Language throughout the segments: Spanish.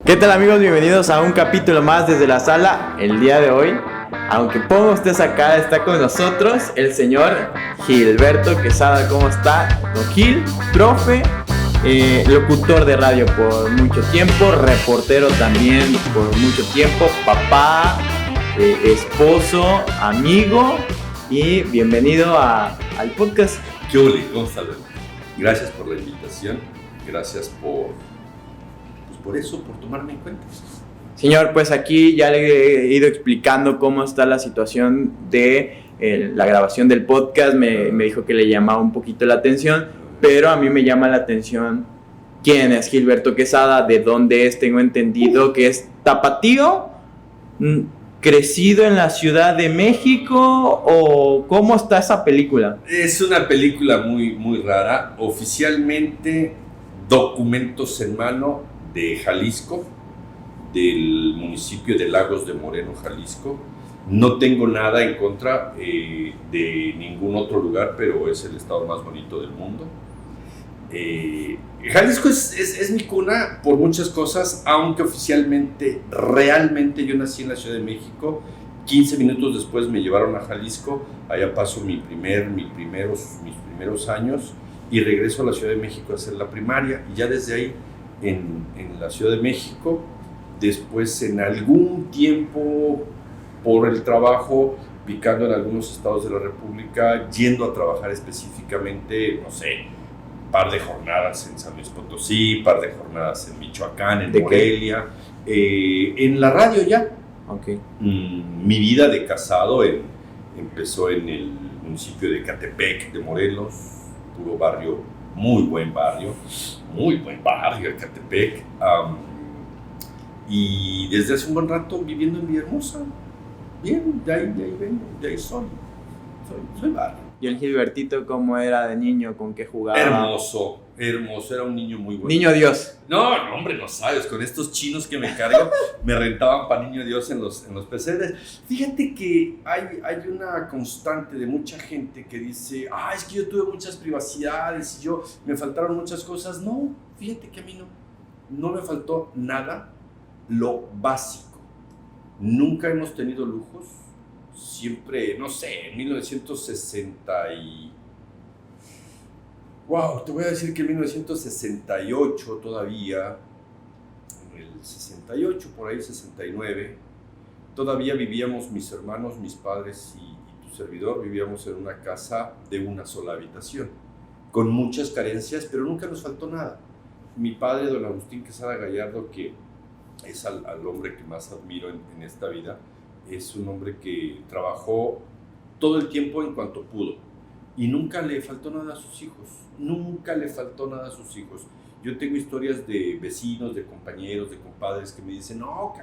¿Qué tal, amigos? Bienvenidos a un capítulo más desde la sala. El día de hoy, aunque ponga usted esa cara, está con nosotros el señor Gilberto Quesada. ¿Cómo está, don Gil? Profe, locutor de radio por mucho tiempo, reportero también por mucho tiempo, papá, esposo, amigo, y bienvenido al podcast. ¿Qué ole? ¿Cómo estás? Gracias por la invitación, gracias por tomarme en cuenta. Señor, pues aquí ya le he ido explicando cómo está la situación de la grabación del podcast. Me dijo que le llamaba un poquito la atención, pero a mí me llama la atención quién es Gilberto Quesada, de dónde es. Tengo entendido que es tapatío, crecido en la Ciudad de México, o ¿cómo está esa película? Es una película muy rara. Oficialmente, documentos en mano de Jalisco, del municipio de Lagos de Moreno, Jalisco. No tengo nada en contra de ningún otro lugar, pero es el estado más bonito del mundo. Jalisco es mi cuna por muchas cosas, aunque oficialmente, realmente yo nací en la Ciudad de México. 15 minutos después me llevaron a Jalisco, allá paso mis primeros años y regreso a la Ciudad de México a hacer la primaria, y ya desde ahí en la Ciudad de México. Después, en algún tiempo, por el trabajo, picando en algunos estados de la República, yendo a trabajar específicamente, no sé, par de jornadas en San Luis Potosí, par de jornadas en Michoacán, en Morelia, en la radio ya. Okay. Mi vida de casado empezó en el municipio de Ecatepec de Morelos, puro barrio, muy buen barrio, Ecatepec. Y desde hace un buen rato viviendo en Villahermosa. Bien, de ahí vengo, de ahí soy barrio. ¿Y el Gilbertito cómo era de niño? ¿Con qué jugaba? Hermoso, era un niño muy bueno. Niño Dios. No, hombre, no sabes, con estos chinos que me cargo, me rentaban para Niño Dios en los pesebres. Fíjate que hay una constante de mucha gente que dice, es que yo tuve muchas privacidades y me faltaron muchas cosas. No, fíjate que a mí no me faltó nada, lo básico. Nunca hemos tenido lujos. Siempre, no sé, en 1960 te voy a decir que en 1968 todavía, en el 68, por ahí 69, todavía vivíamos mis hermanos, mis padres y tu servidor, vivíamos en una casa de una sola habitación, con muchas carencias, pero nunca nos faltó nada. Mi padre, don Agustín Quesada Gallardo, que es al hombre que más admiro en esta vida, es un hombre que trabajó todo el tiempo en cuanto pudo y nunca le faltó nada a sus hijos. Yo tengo historias de vecinos, de compañeros, de compadres que me dicen, no,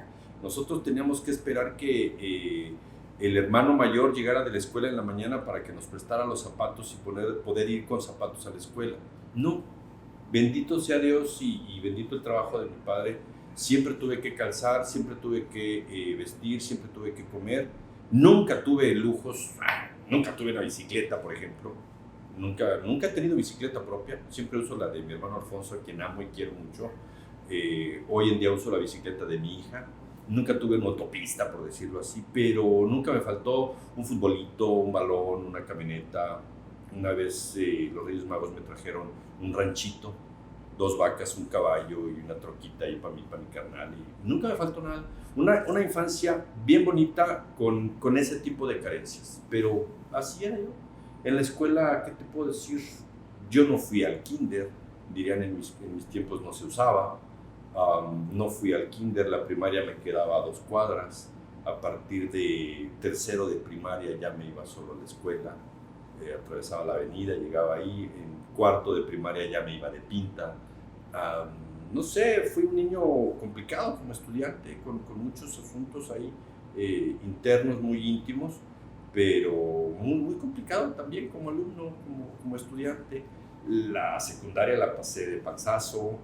nosotros teníamos que esperar que el hermano mayor llegara de la escuela en la mañana para que nos prestara los zapatos y poder ir con zapatos a la escuela. No, bendito sea Dios y bendito el trabajo de mi padre. Siempre tuve que calzar, siempre tuve que vestir, siempre tuve que comer. Nunca tuve lujos, nunca tuve una bicicleta, por ejemplo. Nunca he tenido bicicleta propia, siempre uso la de mi hermano Alfonso, a quien amo y quiero mucho. Hoy en día uso la bicicleta de mi hija. Nunca tuve una autopista, por decirlo así, pero nunca me faltó un futbolito, un balón, una camioneta. Una vez los Reyes Magos me trajeron un ranchito, 2 vacas, un caballo y una troquita ahí para mi carnal, y nunca me faltó nada. Una infancia bien bonita con ese tipo de carencias, pero así era yo. En la escuela, ¿qué te puedo decir? Yo no fui al kinder, dirían en mis tiempos no se usaba. No fui al kinder, la primaria me quedaba a 2 cuadras. A partir de tercero de primaria ya me iba solo a la escuela, atravesaba la avenida, llegaba ahí. En cuarto de primaria ya me iba de pinta. No sé, fui un niño complicado como estudiante, con muchos asuntos ahí internos muy íntimos, pero muy complicado también como alumno, como estudiante. La secundaria la pasé de panzazo,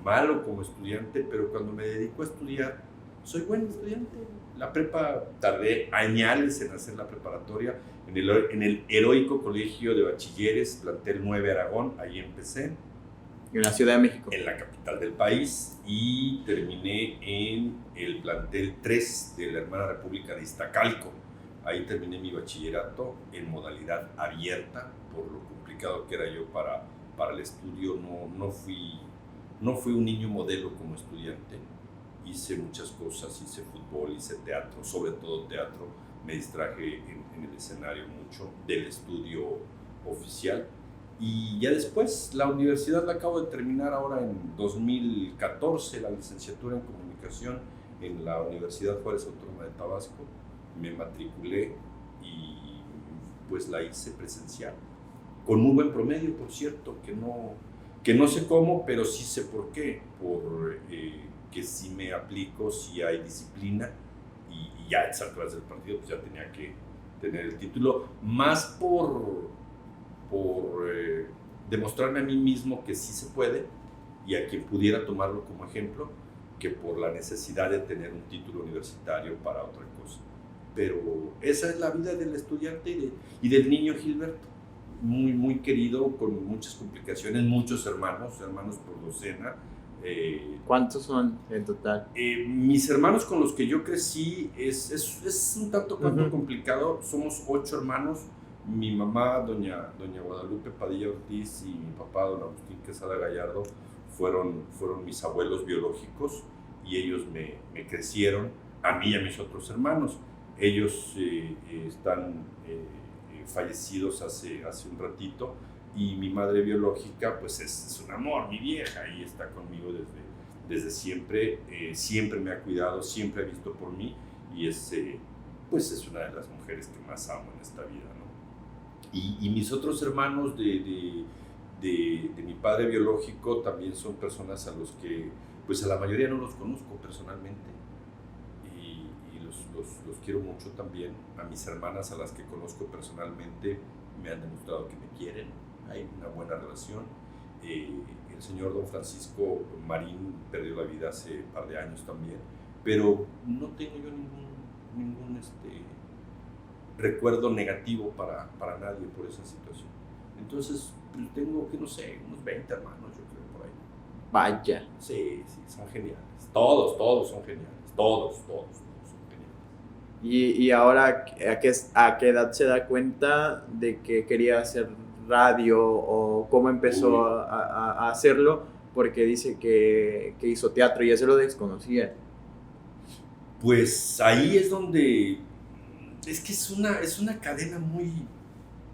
malo como estudiante, pero cuando me dedico a estudiar, soy buen estudiante. La prepa, tardé años en hacer la preparatoria, en el heroico colegio de bachilleres, plantel 9 Aragón, ahí empecé. En la Ciudad de México. En la capital del país, y terminé en el plantel 3 de la hermana República de Iztacalco. Ahí terminé mi bachillerato en modalidad abierta, por lo complicado que era yo para el estudio. No fui un niño modelo como estudiante. Hice muchas cosas, hice fútbol, hice teatro, sobre todo teatro. Me distraje en el escenario mucho del estudio oficial. Y ya después, la universidad la acabo de terminar ahora en 2014, la licenciatura en comunicación en la Universidad Juárez Autónoma de Tabasco. Me matriculé y pues la hice presencial, con muy buen promedio, por cierto, que no sé cómo, pero sí sé por qué, que si me aplico, si hay disciplina, y ya a esas alturas del partido pues ya tenía que tener el título, más por demostrarme a mí mismo que sí se puede, y a quien pudiera tomarlo como ejemplo, que por la necesidad de tener un título universitario para otra cosa. Pero esa es la vida del estudiante y del niño Gilberto, muy, muy querido, con muchas complicaciones, muchos hermanos por docena. ¿Cuántos son en total? Mis hermanos con los que yo crecí es un tanto cuanto complicado. Somos 8 hermanos. Mi mamá, doña Guadalupe Padilla Ortiz, y mi papá, don Agustín Quesada Gallardo, fueron mis abuelos biológicos, y ellos me crecieron, a mí y a mis otros hermanos. Ellos están fallecidos hace un ratito, y mi madre biológica pues es un amor, mi vieja, y está conmigo desde siempre. Siempre me ha cuidado, siempre ha visto por mí, y pues es una de las mujeres que más amo en esta vida, ¿no? Y mis otros hermanos de mi padre biológico también son personas a los que pues a la mayoría no los conozco personalmente, y los quiero mucho también. A mis hermanas, a las que conozco personalmente, me han demostrado que me quieren, hay una buena relación. El señor don Francisco Marín perdió la vida hace un par de años también, pero no tengo yo ningún recuerdo negativo para nadie por esa situación. Entonces, pues tengo, que no sé, unos 20 hermanos, yo creo, por ahí. Vaya. Sí, son geniales. Todos son geniales. Todos son geniales. ¿Y ahora a qué edad se da cuenta de que quería hacer radio, o cómo empezó a hacerlo? Porque dice que hizo teatro y eso lo desconocía. Pues ahí es donde... Es que es una cadena muy,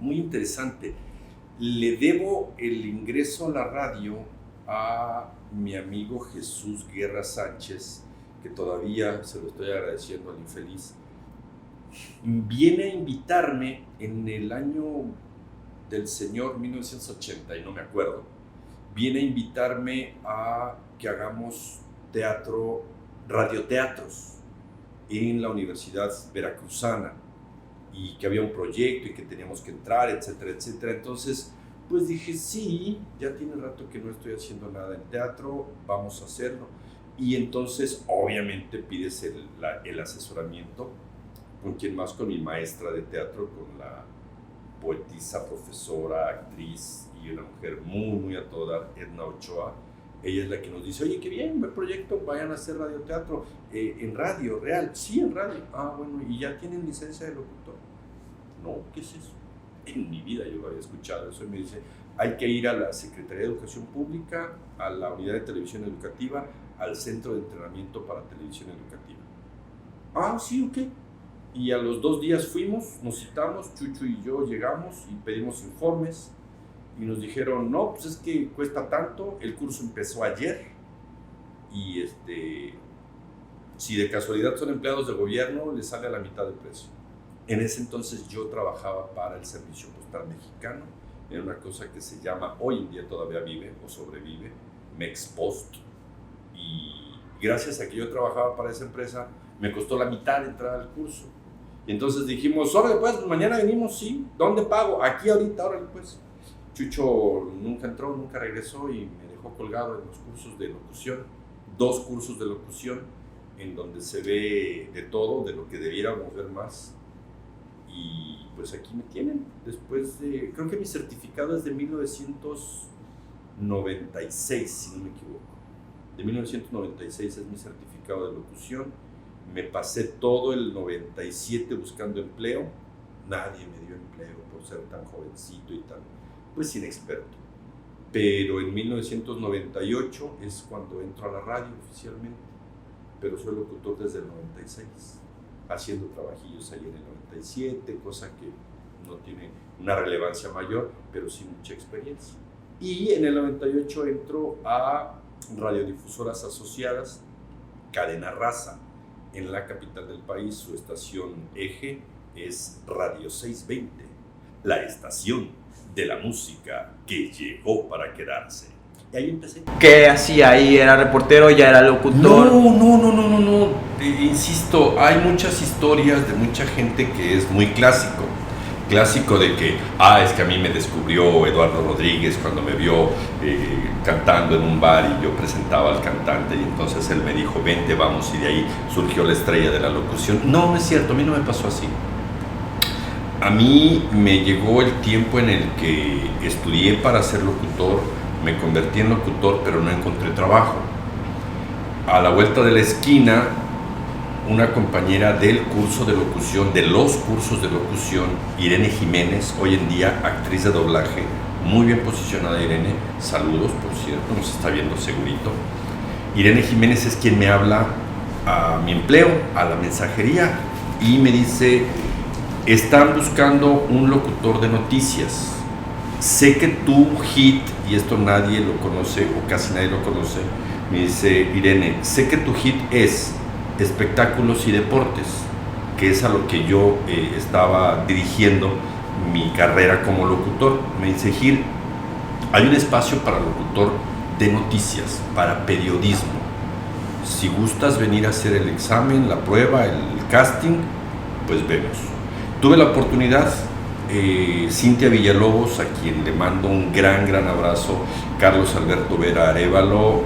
muy interesante. Le debo el ingreso a la radio a mi amigo Jesús Guerra Sánchez, que todavía se lo estoy agradeciendo al infeliz. Viene a invitarme en el año del señor 1980, y no me acuerdo. Viene a invitarme a que hagamos teatro, radioteatros en la Universidad Veracruzana, y que había un proyecto y que teníamos que entrar, etcétera, etcétera. Entonces, pues dije, sí, ya tiene rato que no estoy haciendo nada en teatro, vamos a hacerlo. Y entonces, obviamente, pides el asesoramiento. ¿Con quién más? Con mi maestra de teatro, con la poetisa, profesora, actriz, y una mujer muy, muy a todo dar, Edna Ochoa. Ella es la que nos dice, oye, qué bien, buen proyecto, vayan a hacer radioteatro. ¿En radio real? Sí, en radio. Ah, bueno, ¿y ya tienen licencia de locutor? No, ¿qué es eso? En mi vida yo había escuchado eso. Y me dice, hay que ir a la Secretaría de Educación Pública, a la Unidad de Televisión Educativa, al Centro de Entrenamiento para Televisión Educativa. Ah, sí, ok. Y a los 2 días fuimos, nos citamos, Chucho y yo llegamos y pedimos informes. Y nos dijeron, no, pues es que cuesta tanto, el curso empezó ayer, y si de casualidad son empleados de gobierno, les sale a la mitad del precio. En ese entonces yo trabajaba para el Servicio Postal Mexicano, en una cosa que se llama, hoy en día todavía vive o sobrevive, Mexpost, y gracias a que yo trabajaba para esa empresa, me costó la mitad entrar al curso. Y entonces dijimos, órale pues, mañana venimos, sí, ¿dónde pago? Aquí ahorita, órale pues. Chucho nunca entró, nunca regresó, y me dejó colgado en los cursos de locución, 2 cursos de locución, en donde se ve de todo, de lo que debiéramos ver más. Y pues aquí me tienen, después de, creo que mi certificado es de 1990 1996, si no me equivoco. De 1996 es mi certificado de locución. Me pasé todo el 97 buscando empleo. Nadie me dio empleo por ser tan jovencito y tan, pues, inexperto. Pero en 1998 es cuando entro a la radio oficialmente. Pero soy locutor desde el 96, haciendo trabajillos ahí en el 97, cosa que no tiene una relevancia mayor, pero sí mucha experiencia. Y en el 98 entro a Radiodifusoras Asociadas, Cadena Raza, en la capital del país. Su estación eje es Radio 620, la estación de la música que llegó para quedarse. Y ahí empecé. ¿Qué hacía ahí? ¿Era reportero? ¿Ya era locutor? No. Insisto, hay muchas historias de mucha gente que es muy clásico. Clásico de que, es que a mí me descubrió Eduardo Rodríguez cuando me vio cantando en un bar y yo presentaba al cantante y entonces él me dijo, vente, vamos, y de ahí surgió la estrella de la locución. No es cierto, a mí no me pasó así. A mí me llegó el tiempo en el que estudié para ser locutor, me convertí en locutor, pero no encontré trabajo. A la vuelta de la esquina, una compañera del curso de locución, de los cursos de locución, Irene Jiménez, hoy en día actriz de doblaje, muy bien posicionada Irene, saludos por cierto, nos está viendo segurito. Irene Jiménez es quien me habla a mi empleo, a la mensajería, y me dice, están buscando un locutor de noticias. Sé que tu hit, y esto nadie lo conoce o casi nadie lo conoce, me dice Irene, sé que tu hit es espectáculos y deportes, que es a lo que yo estaba dirigiendo mi carrera como locutor. Me dice, Gil, hay un espacio para locutor de noticias, para periodismo. Si gustas venir a hacer el examen, la prueba, el casting, pues vemos. Tuve la oportunidad, Cintia Villalobos, a quien le mando un gran abrazo, Carlos Alberto Vera Arévalo,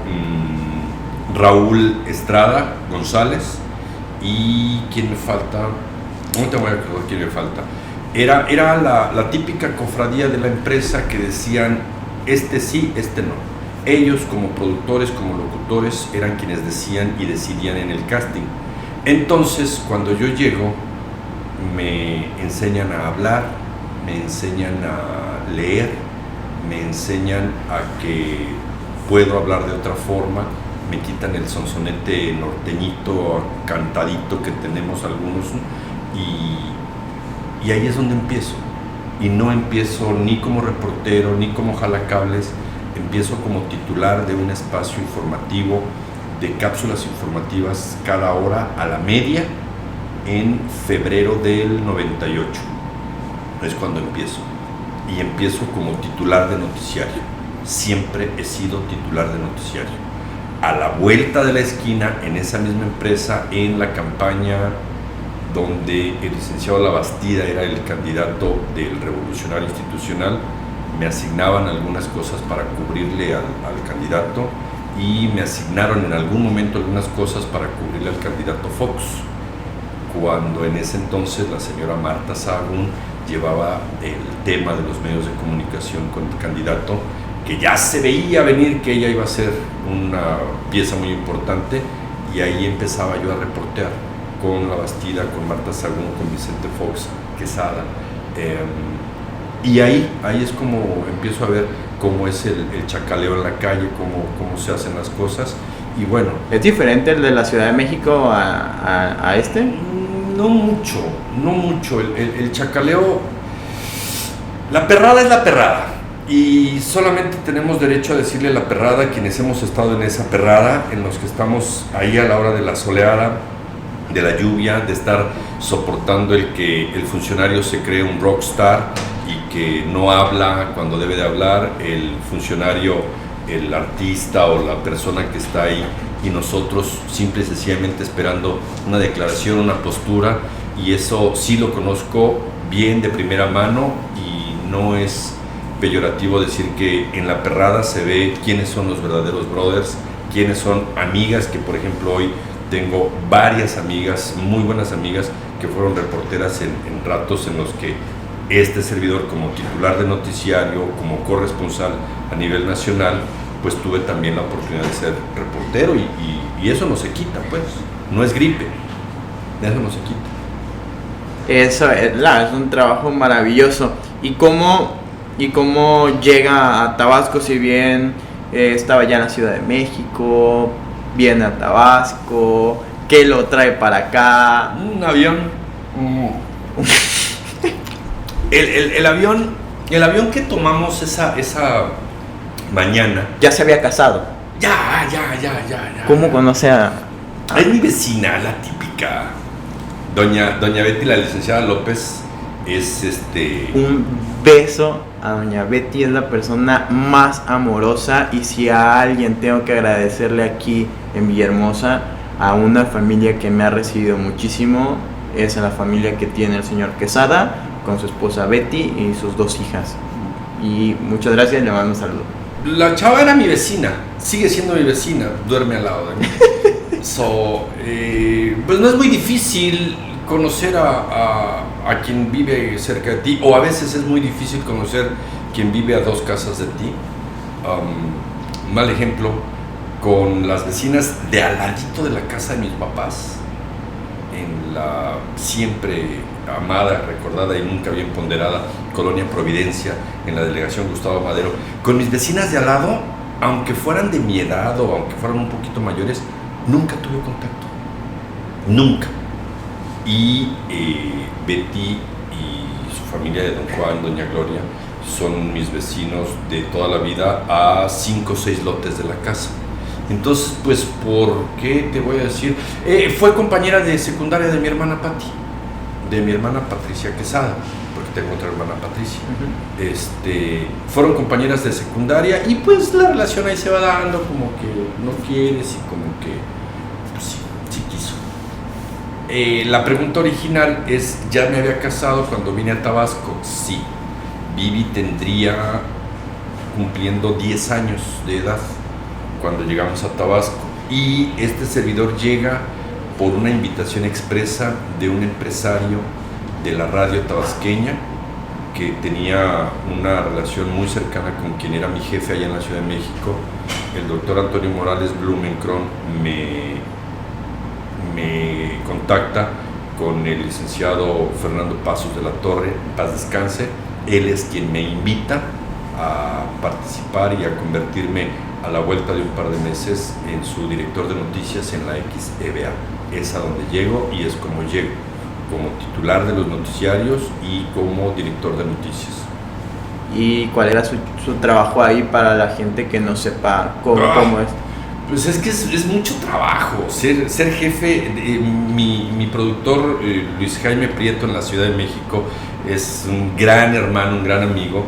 Raúl Estrada González, y ¿quién me falta? No te voy a acordar quién me falta. Era la típica cofradía de la empresa que decían, este sí, este no. Ellos como productores, como locutores, eran quienes decían y decidían en el casting. Entonces, cuando yo llego, me enseñan a hablar, me enseñan a leer, me enseñan a que puedo hablar de otra forma, me quitan el sonsonete norteñito, cantadito que tenemos algunos, y ahí es donde empiezo. Y no empiezo ni como reportero, ni como jalacables, empiezo como titular de un espacio informativo, de cápsulas informativas cada hora a la media, en febrero del 98. Es cuando empiezo. Y empiezo como titular de noticiario. Siempre he sido titular de noticiario. A la vuelta de la esquina, en esa misma empresa, en la campaña donde el licenciado Labastida era el candidato del Revolucionario Institucional, me asignaban algunas cosas para cubrirle al candidato, y me asignaron en algún momento algunas cosas para cubrirle al candidato Fox, cuando en ese entonces la señora Marta Sahagún llevaba el tema de los medios de comunicación con el candidato, que ya se veía venir que ella iba a ser una pieza muy importante, y ahí empezaba yo a reportear con Labastida, con Marta Sahagún, con Vicente Fox Quesada, y ahí es como empiezo a ver cómo es el chacaleo en la calle, cómo se hacen las cosas, y bueno. ¿Es diferente el de la Ciudad de México a este? No mucho. El chacaleo, la perrada es la perrada, y solamente tenemos derecho a decirle la perrada a quienes hemos estado en esa perrada, en los que estamos ahí a la hora de la soleada, de la lluvia, de estar soportando el que el funcionario se cree un rockstar y que no habla cuando debe de hablar, el funcionario, el artista o la persona que está ahí, y nosotros simple y sencillamente esperando una declaración, una postura, y eso sí lo conozco bien de primera mano, y no es peyorativo decir que en la perrada se ve quiénes son los verdaderos brothers, quiénes son amigas, que por ejemplo hoy tengo varias amigas, muy buenas amigas, que fueron reporteras en ratos en los que este servidor como titular de noticiario, como corresponsal a nivel nacional, pues tuve también la oportunidad de ser reportero y eso no se quita, pues, no es gripe, eso no se quita. Eso es un trabajo maravilloso. ¿Y cómo llega a Tabasco? Si bien estaba ya en la Ciudad de México, viene a Tabasco, ¿qué lo trae para acá? Un avión. El avión que tomamos esa mañana. Ya se había casado. Ya. ¿Cómo conoce a...? Es mi vecina, la típica. Doña Betty, la licenciada López, es Un beso a doña Betty, es la persona más amorosa, y si a alguien tengo que agradecerle aquí en Villahermosa, a una familia que me ha recibido muchísimo, es a la familia que tiene el señor Quesada, con su esposa Betty y sus 2 hijas. Y muchas gracias, le mando un saludo. La chava era mi vecina, sigue siendo mi vecina, duerme al lado de mí. Pues no es muy difícil conocer a quien vive cerca de ti, o a veces es muy difícil conocer quien vive a 2 casas de ti. Mal ejemplo, con las vecinas de al ladito de la casa de mis papás, en la siempre amada, recordada y nunca bien ponderada Colonia Providencia, en la delegación Gustavo Madero. Con mis vecinas de al lado, aunque fueran de mi edad o aunque fueran un poquito mayores, nunca tuve contacto, nunca. Y Betty y su familia de Don Juan, Doña Gloria, son mis vecinos de toda la vida a 5 o 6 lotes de la casa. Entonces, pues, ¿por qué te voy a decir? Fue compañera de secundaria de mi hermana Patti, de mi hermana Patricia Quesada, porque tengo otra hermana Patricia. Fueron compañeras de secundaria y pues la relación ahí se va dando, como que no quieres y como que, pues sí quiso. La pregunta original es, ¿ya me había casado cuando vine a Tabasco? Sí. Vivi tendría cumpliendo 10 años de edad cuando llegamos a Tabasco, y este servidor llega por una invitación expresa de un empresario de la radio tabasqueña que tenía una relación muy cercana con quien era mi jefe allá en la Ciudad de México, el doctor Antonio Morales Blumenkron. Me contacta con el licenciado Fernando Pasos de la Torre, en paz descanse. Él es quien me invita a participar y a convertirme a la vuelta de un par de meses en su director de noticias en la XEBA. Es a donde llego y es como llego, como titular de los noticiarios y como director de noticias. ¿Y cuál era su trabajo ahí para la gente que no sepa cómo es? Pues es que es mucho trabajo, ser jefe. Mi productor Luis Jaime Prieto en la Ciudad de México es un gran hermano, un gran amigo.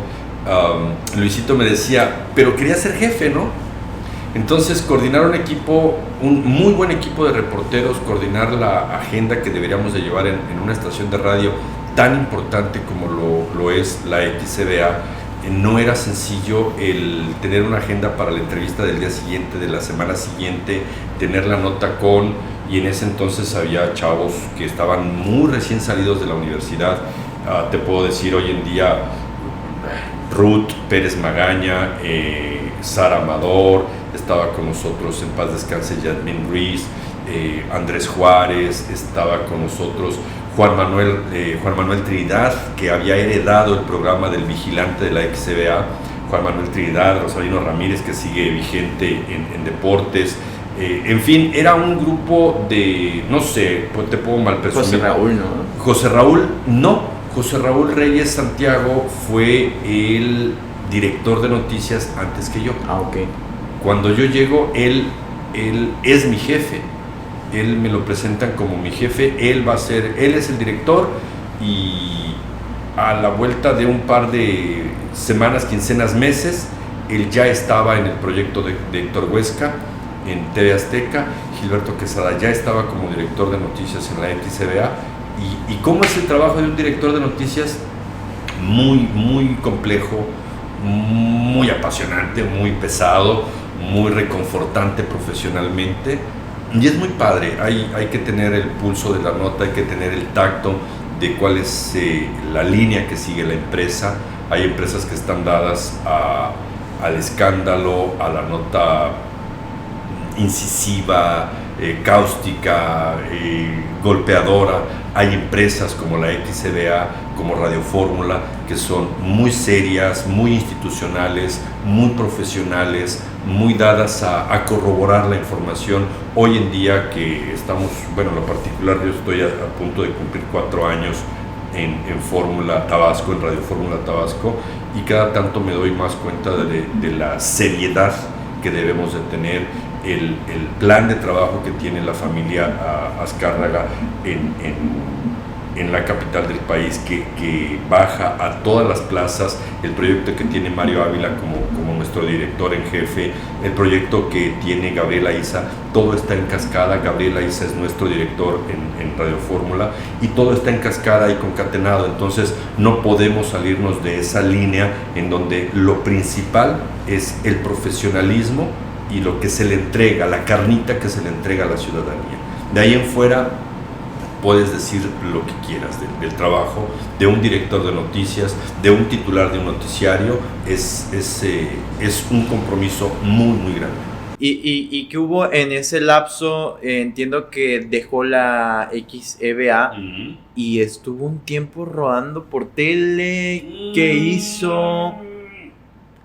Luisito me decía, pero quería ser jefe, ¿no? Entonces coordinar un equipo, un muy buen equipo de reporteros, coordinar la agenda que deberíamos de llevar en una estación de radio tan importante como lo es la XCBA, no era sencillo el tener una agenda para la entrevista del día siguiente, de la semana siguiente, tener la nota y en ese entonces había chavos que estaban muy recién salidos de la universidad. Te puedo decir hoy en día Ruth Pérez Magaña, Sara Amador, estaba con nosotros, en paz descanse, Yasmín Ruiz, Andrés Juárez, estaba con nosotros Juan Manuel Trinidad, que había heredado el programa del vigilante de la XCBA, Juan Manuel Trinidad, Rosalino Ramírez, que sigue vigente en deportes. En fin, era un grupo de, no sé, te puedo mal presumir. José Raúl, ¿no? José Raúl Reyes Santiago fue el director de noticias antes que yo. Ok. Cuando yo llego, él es mi jefe. Él me lo presentan como mi jefe. Él es el director, y a la vuelta de un par de semanas, quincenas, meses, él ya estaba en el proyecto de Héctor Huesca en TV Azteca. Gilberto Quesada ya estaba como director de noticias en la XCBA. ¿Y cómo es el trabajo de un director de noticias? Muy, muy complejo, muy apasionante, muy pesado, muy reconfortante profesionalmente, y es muy padre. Hay que tener el pulso de la nota, hay que tener el tacto de cuál es la línea que sigue la empresa. Hay empresas que están dadas al escándalo, a la nota incisiva, cáustica, golpeadora. Hay empresas como la XBA, como Radio Fórmula, que son muy serias, muy institucionales, muy profesionales, muy dadas a corroborar la información. Hoy en día que estamos, bueno, en lo particular yo estoy a punto de cumplir 4 años en Fórmula Tabasco, en Radio Fórmula Tabasco, y cada tanto me doy más cuenta de la seriedad que debemos de tener, el plan de trabajo que tiene la familia Azcárraga en la capital del país, que baja a todas las plazas, el proyecto que tiene Mario Ávila como nuestro director en jefe, el proyecto que tiene Gabriela Isa, todo está en cascada. Gabriela Isa es nuestro director en Radio Fórmula, y todo está en cascada y concatenado. Entonces no podemos salirnos de esa línea en donde lo principal es el profesionalismo y lo que se le entrega, la carnita que se le entrega a la ciudadanía. De ahí en fuera puedes decir lo que quieras del trabajo de un director de noticias, de un titular de un noticiario. Es un compromiso muy, muy grande. ¿Y qué hubo en ese lapso? Entiendo que dejó la XEBA y estuvo un tiempo rodando por tele. ¿Qué hizo?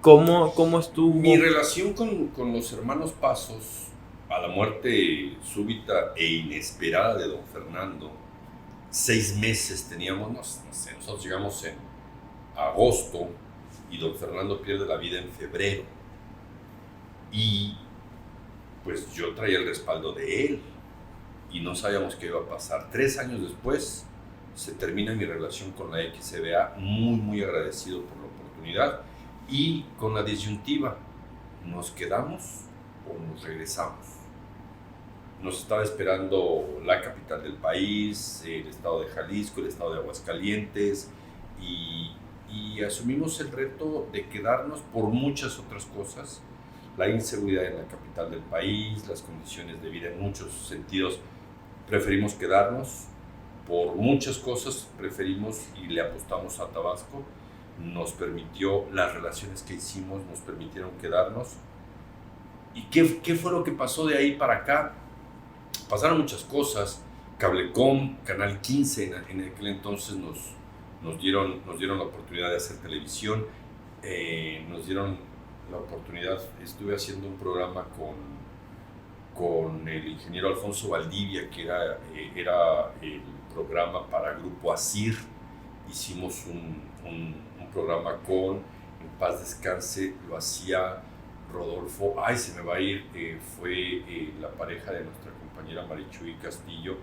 ¿Cómo estuvo? Mi relación con los hermanos Pasos, a la muerte súbita e inesperada de don Fernando, 6 meses teníamos, no sé, nosotros llegamos en agosto y don Fernando pierde la vida en febrero, y pues yo traía el respaldo de él y no sabíamos qué iba a pasar. 3 años después se termina mi relación con la XBA, muy, muy agradecido por la oportunidad y con la disyuntiva: ¿nos quedamos o nos regresamos? Nos estaba esperando la capital del país, el estado de Jalisco, el estado de Aguascalientes, y asumimos el reto de quedarnos por muchas otras cosas. La inseguridad en la capital del país, las condiciones de vida en muchos sentidos, preferimos quedarnos. Por muchas cosas preferimos y le apostamos a Tabasco. Nos permitió, las relaciones que hicimos nos permitieron quedarnos. ¿Y qué fue lo que pasó de ahí para acá? Pasaron muchas cosas. Cablecom, Canal 15 en aquel entonces nos dieron la oportunidad de hacer televisión, nos dieron la oportunidad. Estuve haciendo un programa con el ingeniero Alfonso Valdivia, que era el programa para Grupo ASIR. Hicimos un programa con, en paz descanse, lo hacía Rodolfo, se me va a ir, fue la pareja de nuestra compañera Marichuy Castillo,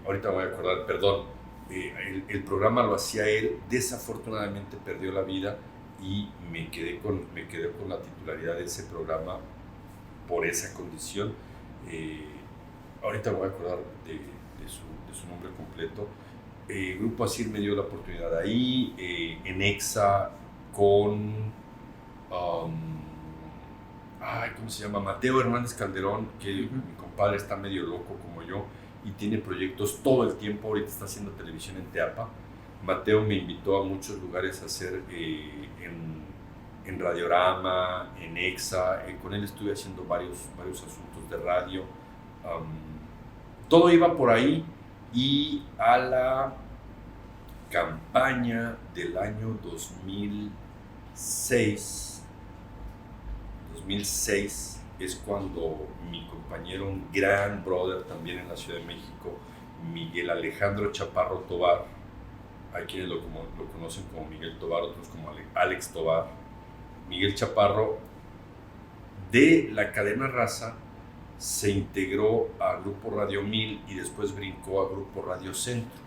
ahorita me voy a acordar, perdón, el programa lo hacía él. Desafortunadamente perdió la vida y me quedé con la titularidad de ese programa por esa condición. Ahorita me voy a acordar de su nombre completo. Grupo ASIR me dio la oportunidad ahí, en EXA con ¿cómo se llama? Mateo Hernández Calderón, que mi compadre está medio loco como yo y tiene proyectos todo el tiempo. Ahorita está haciendo televisión en Teapa. Mateo me invitó a muchos lugares a hacer en Radiorama, en EXA. Con él estuve haciendo varios asuntos de radio. Todo iba por ahí, y a la campaña del año 2006 es cuando mi compañero, un gran brother también en la Ciudad de México, Miguel Alejandro Chaparro Tobar, hay quienes lo conocen como Miguel Tobar, otros como Alex Tobar. Miguel Chaparro, de la cadena Raza, se integró a Grupo Radio 1000 y después brincó a Grupo Radio Centro.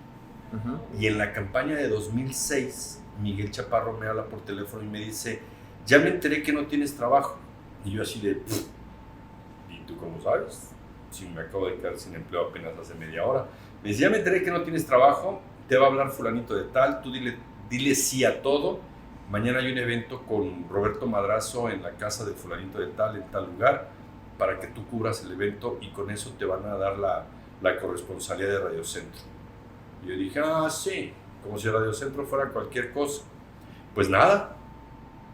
Y en la campaña de 2006, Miguel Chaparro me habla por teléfono y me dice: ya me enteré que no tienes trabajo. Y yo así de, ¿y tú cómo sabes? Si me acabo de quedar sin empleo apenas hace media hora. Me dice: ya me enteré que no tienes trabajo, te va a hablar fulanito de tal, tú dile sí a todo. Mañana hay un evento con Roberto Madrazo en la casa de fulanito de tal, en tal lugar, para que tú cubras el evento y con eso te van a dar la corresponsalía de Radio Centro. Y yo dije, sí, como si Radio Centro fuera cualquier cosa. Pues nada,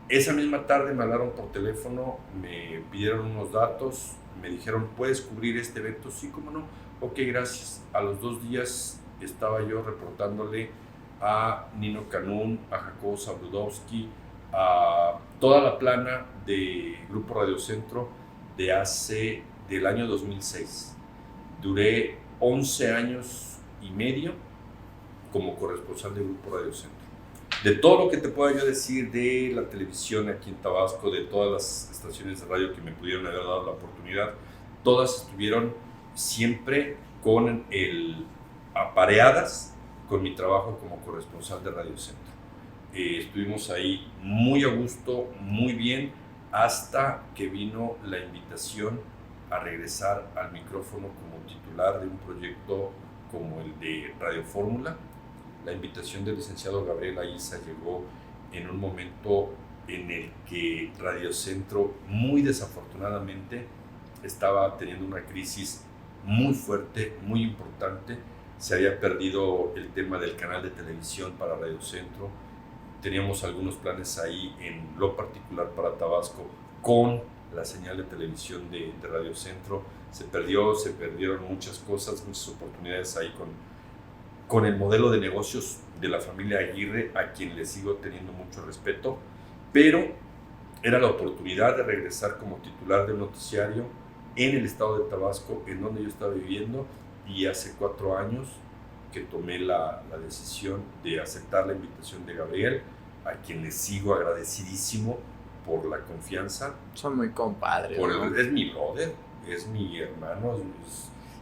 esa misma tarde me hablaron por teléfono, me pidieron unos datos, me dijeron, ¿puedes cubrir este evento? Sí, cómo no. Ok, gracias. A los 2 días estaba yo reportándole a Nino Canún, a Jacobo Zabludovsky, a toda la plana de Grupo Radio Centro del año 2006. Duré 11 años y medio como corresponsal de Grupo Radio Centro. De todo lo que te pueda yo decir de la televisión aquí en Tabasco, de todas las estaciones de radio que me pudieron haber dado la oportunidad, todas estuvieron siempre apareadas con mi trabajo como corresponsal de Radio Centro. Estuvimos ahí muy a gusto, muy bien, hasta que vino la invitación a regresar al micrófono como titular de un proyecto como el de Radio Fórmula. La invitación del licenciado Gabriel Aiza llegó en un momento en el que Radio Centro, muy desafortunadamente, estaba teniendo una crisis muy fuerte, muy importante. Se había perdido el tema del canal de televisión para Radio Centro. Teníamos algunos planes ahí en lo particular para Tabasco con la señal de televisión de Radio Centro. Se perdieron muchas cosas, muchas oportunidades ahí con el modelo de negocios de la familia Aguirre, a quien le sigo teniendo mucho respeto, pero era la oportunidad de regresar como titular del noticiario en el estado de Tabasco, en donde yo estaba viviendo, y hace 4 años que tomé la decisión de aceptar la invitación de Gabriel, a quien le sigo agradecidísimo por la confianza. Son muy compadres, ¿no? Es mi brother, es mi hermano,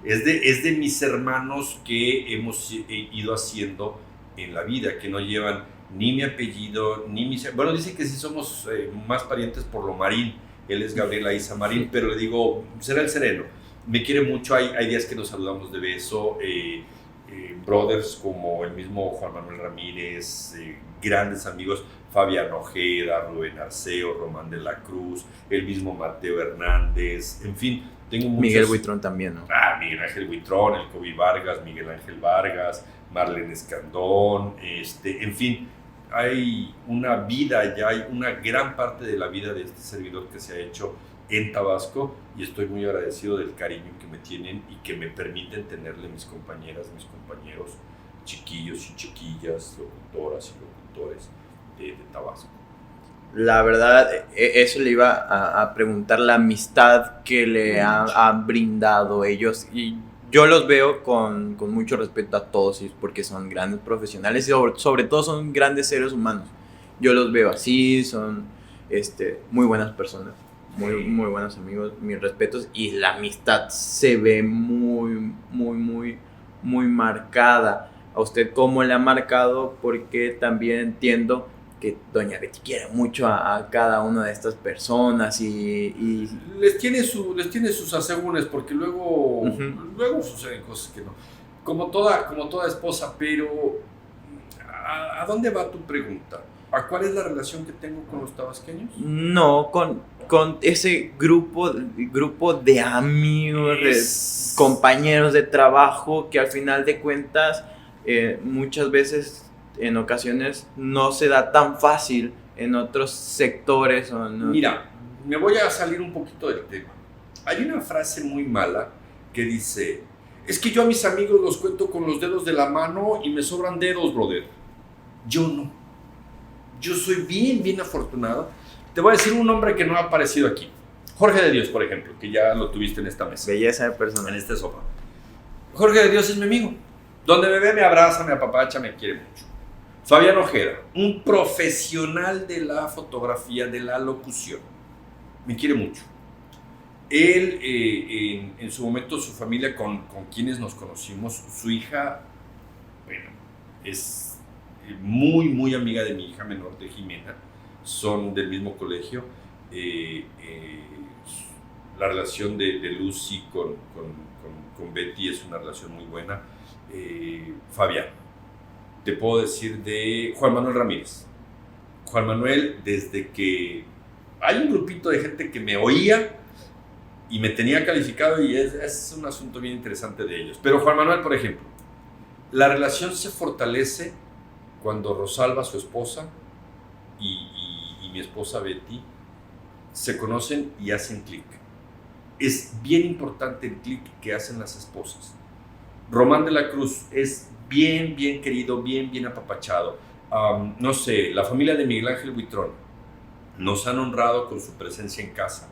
es de mis hermanos que hemos ido haciendo en la vida, que no llevan ni mi apellido, ni mi... Bueno, dicen que sí somos más parientes por lo Marín. Él es Gabriel Aiza Marín, pero le digo, será el sereno. Me quiere mucho, hay días que nos saludamos de beso. Brothers como el mismo Juan Manuel Ramírez, grandes amigos, Fabián Ojeda, Rubén Arceo, Román de la Cruz, el mismo Mateo Hernández, en fin, tengo muchos... Miguel Buitrón también, ¿no? Miguel Ángel Buitrón, el Kobe Vargas, Miguel Ángel Vargas, Marlene Escandón, en fin, hay una vida, ya hay una gran parte de la vida de este servidor que se ha hecho en Tabasco, y estoy muy agradecido del cariño que me tienen y que me permiten tenerle mis compañeras, mis compañeros, chiquillos y chiquillas, locutoras y locutores de Tabasco. La verdad, eso le iba a preguntar, la amistad que le han brindado ellos, y yo los veo con mucho respeto a todos ellos porque son grandes profesionales y sobre todo son grandes seres humanos. Yo los veo así, son muy buenas personas, muy buenos amigos, mis respetos, y la amistad se ve muy marcada. ¿A usted cómo le ha marcado? Porque también entiendo que doña Betty quiere mucho a cada una de estas personas y... Les tiene sus asegúnes, porque luego suceden cosas que no. Como toda esposa, pero ¿a dónde va tu pregunta? ¿A cuál es la relación que tengo con los tabasqueños? No, con ese grupo de amigos, compañeros de trabajo, que al final de cuentas muchas veces, en ocasiones, no se da tan fácil en otros sectores. ¿O no? Mira, me voy a salir un poquito del tema. Hay una frase muy mala que dice, es que yo a mis amigos los cuento con los dedos de la mano y me sobran dedos, brother. Yo no. Yo soy bien afortunado. Te voy a decir un nombre que no ha aparecido aquí. Jorge de Dios, por ejemplo, que ya lo tuviste en esta mesa. Belleza de persona. En este sofá. Jorge de Dios es mi amigo. Donde me ve, me abraza, me apapacha, me quiere mucho. Fabián Ojeda, un profesional de la fotografía, de la locución. Me quiere mucho. Él, en su momento, su familia con quienes nos conocimos, su hija, bueno, es muy amiga de mi hija menor, de Jimena. Son del mismo colegio. La relación de Lucy con Betty es una relación muy buena. Fabián. Te puedo decir de Juan Manuel Ramírez. Juan Manuel, desde que hay un grupito de gente que me oía y me tenía calificado, y es un asunto bien interesante de ellos. Pero Juan Manuel, por ejemplo, La relación se fortalece cuando Rosalba, su esposa, y mi esposa Betty se conocen y hacen clic. Es bien importante el clic que hacen las esposas. Román de la Cruz es bien querido, bien apapachado. No sé, la familia de Miguel Ángel Buitrón nos han honrado con su presencia en casa.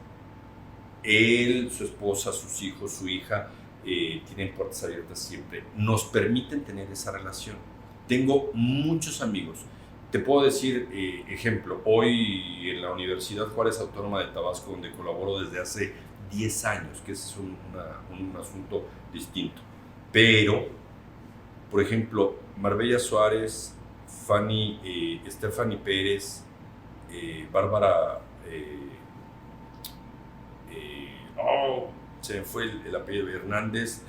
Él, su esposa, sus hijos, su hija, tienen puertas abiertas siempre. Nos permiten tener esa relación. Tengo muchos amigos. Te puedo decir, ejemplo, hoy en la Universidad Juárez Autónoma de Tabasco, donde colaboro desde hace 10 años, que ese es un asunto distinto. Pero, por ejemplo, Marbella Suárez, Stephanie Pérez, Bárbara, se me fue el apellido, Hernández,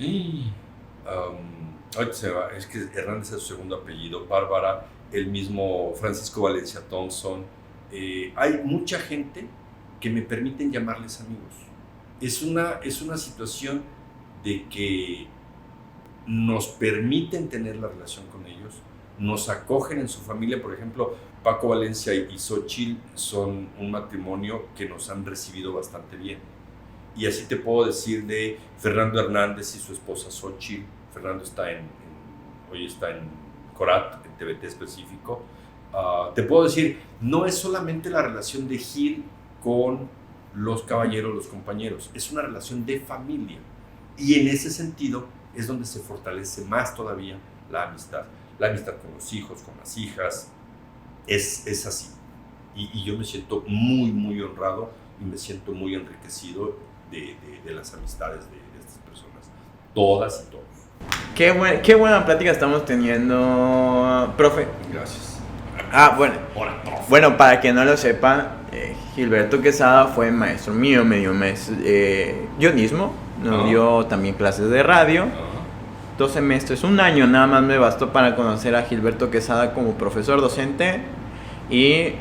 se va, es que Hernández es su segundo apellido, Bárbara, el mismo Francisco Valencia Thompson, hay mucha gente que me permiten llamarles amigos. Es una situación de que nos permiten tener la relación con ellos, nos acogen en su familia. Por ejemplo, Paco Valencia y Xochitl son un matrimonio que nos han recibido bastante bien. Y así te puedo decir de Fernando Hernández y su esposa Xochitl. Fernando hoy está en Corat, en TVT específico. Te puedo decir, no es solamente la relación de Gil con los caballeros, los compañeros, es una relación de familia. Y en ese sentido es donde se fortalece más todavía la amistad. La amistad con los hijos, con las hijas, es así. Y yo me siento muy honrado y me siento muy enriquecido de las amistades de estas personas, todas y todos. Qué buena plática estamos teniendo, profe. Gracias. Bueno. Hola, profe. Bueno, para quien no lo sepa, Gilberto Quesada fue maestro mío, me dio guionismo, nos dio también clases de radio. 2 semestres, 1 año nada más me bastó para conocer a Gilberto Quesada como profesor docente, y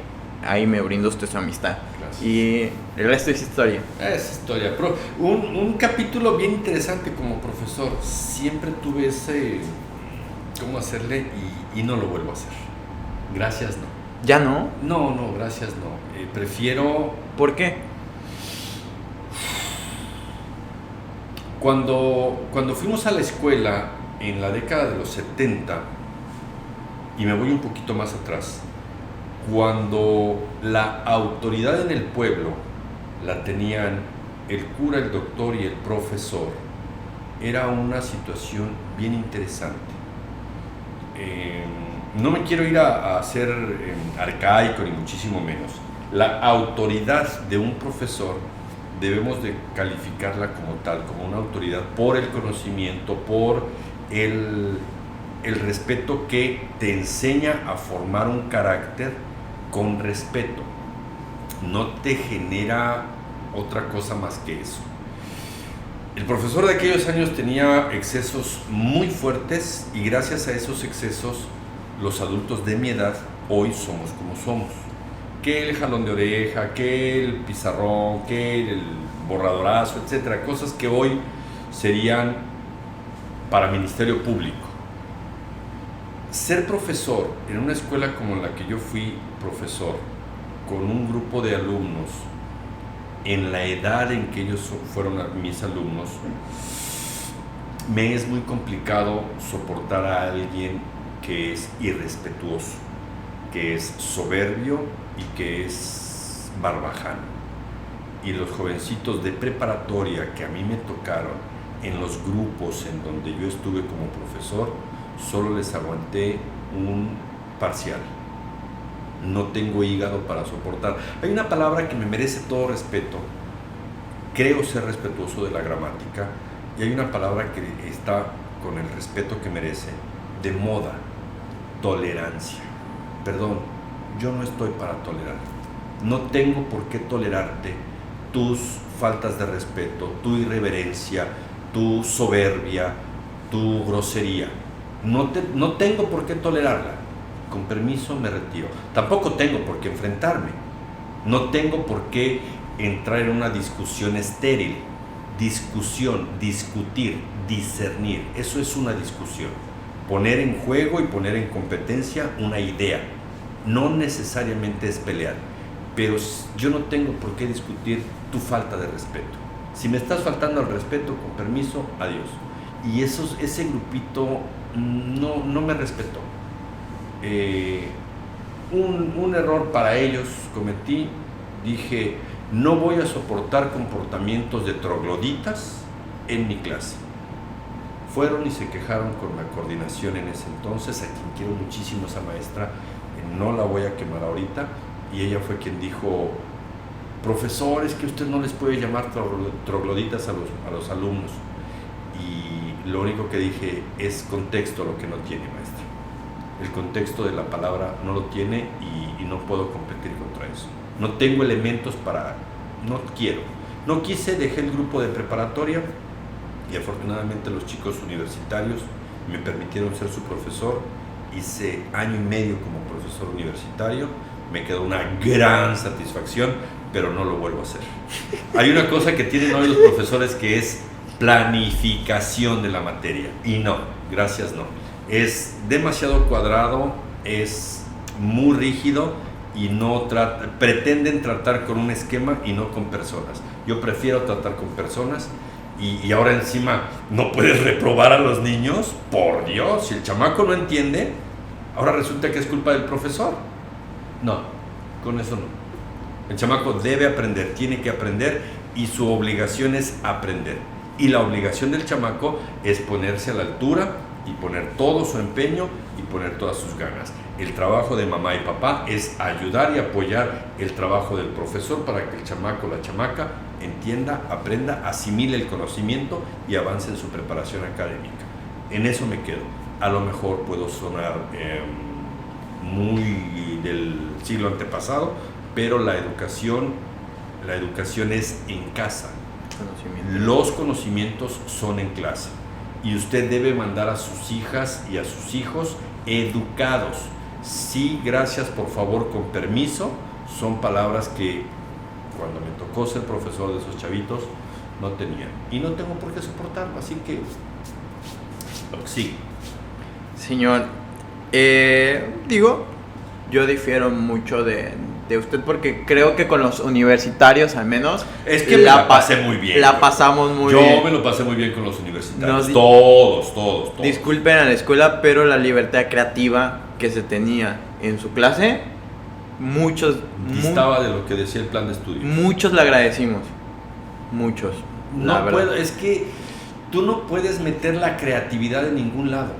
ahí me brindó usted su amistad. Gracias. Y el resto es historia. Es historia. Pero un capítulo bien interesante como profesor. Siempre tuve ese cómo hacerle y no lo vuelvo a hacer. Gracias, no. ¿Ya no? No, gracias, no. Prefiero... ¿Por qué? Cuando fuimos a la escuela en la década de los 70, y me voy un poquito más atrás, cuando la autoridad en el pueblo la tenían el cura, el doctor y el profesor, era una situación bien interesante. No me quiero ir a ser arcaico ni muchísimo menos. La autoridad de un profesor debemos de calificarla como tal, como una autoridad por el conocimiento, por el respeto que te enseña a formar un carácter con respeto. No te genera otra cosa más que eso. El profesor de aquellos años tenía excesos muy fuertes y gracias a esos excesos los adultos de mi edad hoy somos como somos. Que el jalón de oreja, que el pizarrón, que el borradorazo, etcétera, cosas que hoy serían para Ministerio Público. Ser profesor en una escuela como la que yo fui profesor, con un grupo de alumnos en la edad en que ellos fueron mis alumnos, me es muy complicado soportar a alguien que es irrespetuoso, que es soberbio y que es barbaján. Y los jovencitos de preparatoria que a mí me tocaron en los grupos en donde yo estuve como profesor, solo les aguanté un parcial. No tengo hígado para soportar. Hay una palabra que me merece todo respeto. Creo ser respetuoso de la gramática, y hay una palabra que está con el respeto que merece, de moda: tolerancia. Perdón, yo no estoy para tolerar. No tengo por qué tolerarte tus faltas de respeto, tu irreverencia, tu soberbia, tu grosería. No tengo por qué tolerarla. Con permiso, me retiro. Tampoco tengo por qué enfrentarme. No tengo por qué entrar en una discusión estéril. Discusión, discutir, discernir. Eso es una discusión. poner en juego y poner en competencia una idea. No necesariamente es pelear, pero yo no tengo por qué discutir tu falta de respeto. Si me estás faltando al respeto, con permiso, adiós. Y ese grupito no me respetó. Un error para ellos cometí. Dije, no voy a soportar comportamientos de trogloditas en mi clase. Fueron y se quejaron con la coordinación en ese entonces, a quien quiero muchísimo, esa maestra, no la voy a quemar ahorita, y ella fue quien dijo, profesor, es que usted no les puede llamar trogloditas a los alumnos. Y lo único que dije es contexto lo que no tiene, maestra. El contexto de la palabra no lo tiene y no puedo competir contra eso. No tengo elementos no quise, dejé el grupo de preparatoria y afortunadamente los chicos universitarios me permitieron ser su profesor. Hice año y medio como profesor universitario, me quedó una gran satisfacción, pero no lo vuelvo a hacer. Hay una cosa que tienen hoy los profesores que es planificación de la materia, y no, gracias no. Es demasiado cuadrado, es muy rígido y pretenden tratar con un esquema y no con personas. Yo prefiero tratar con personas. Y ahora encima no puedes reprobar a los niños, por Dios, si el chamaco no entiende, ahora resulta que es culpa del profesor. No, con eso no. El chamaco debe aprender, tiene que aprender, y su obligación es aprender. Y la obligación del chamaco es ponerse a la altura y poner todo su empeño y poner todas sus ganas. El trabajo de mamá y papá es ayudar y apoyar el trabajo del profesor para que el chamaco o la chamaca entienda, aprenda, asimile el conocimiento y avance en su preparación académica. En eso me quedo. A lo mejor puedo sonar muy del siglo antepasado, pero la educación es en casa. Los conocimientos son en clase. Y usted debe mandar a sus hijas y a sus hijos educados. Sí, gracias, por favor, con permiso, son palabras que cuando me tocó ser profesor de esos chavitos no tenía, y no tengo por qué soportarlo, así que sí. Señor, yo difiero mucho de usted, porque creo que con los universitarios al menos es que la pasé muy bien. La pasamos muy bien. Yo me lo pasé muy bien con los universitarios. Todos. Disculpen a la escuela, pero la libertad creativa que se tenía en su clase, distaba de lo que decía el plan de estudio. Muchos le agradecimos. Muchos. Es que tú no puedes meter la creatividad en ningún lado.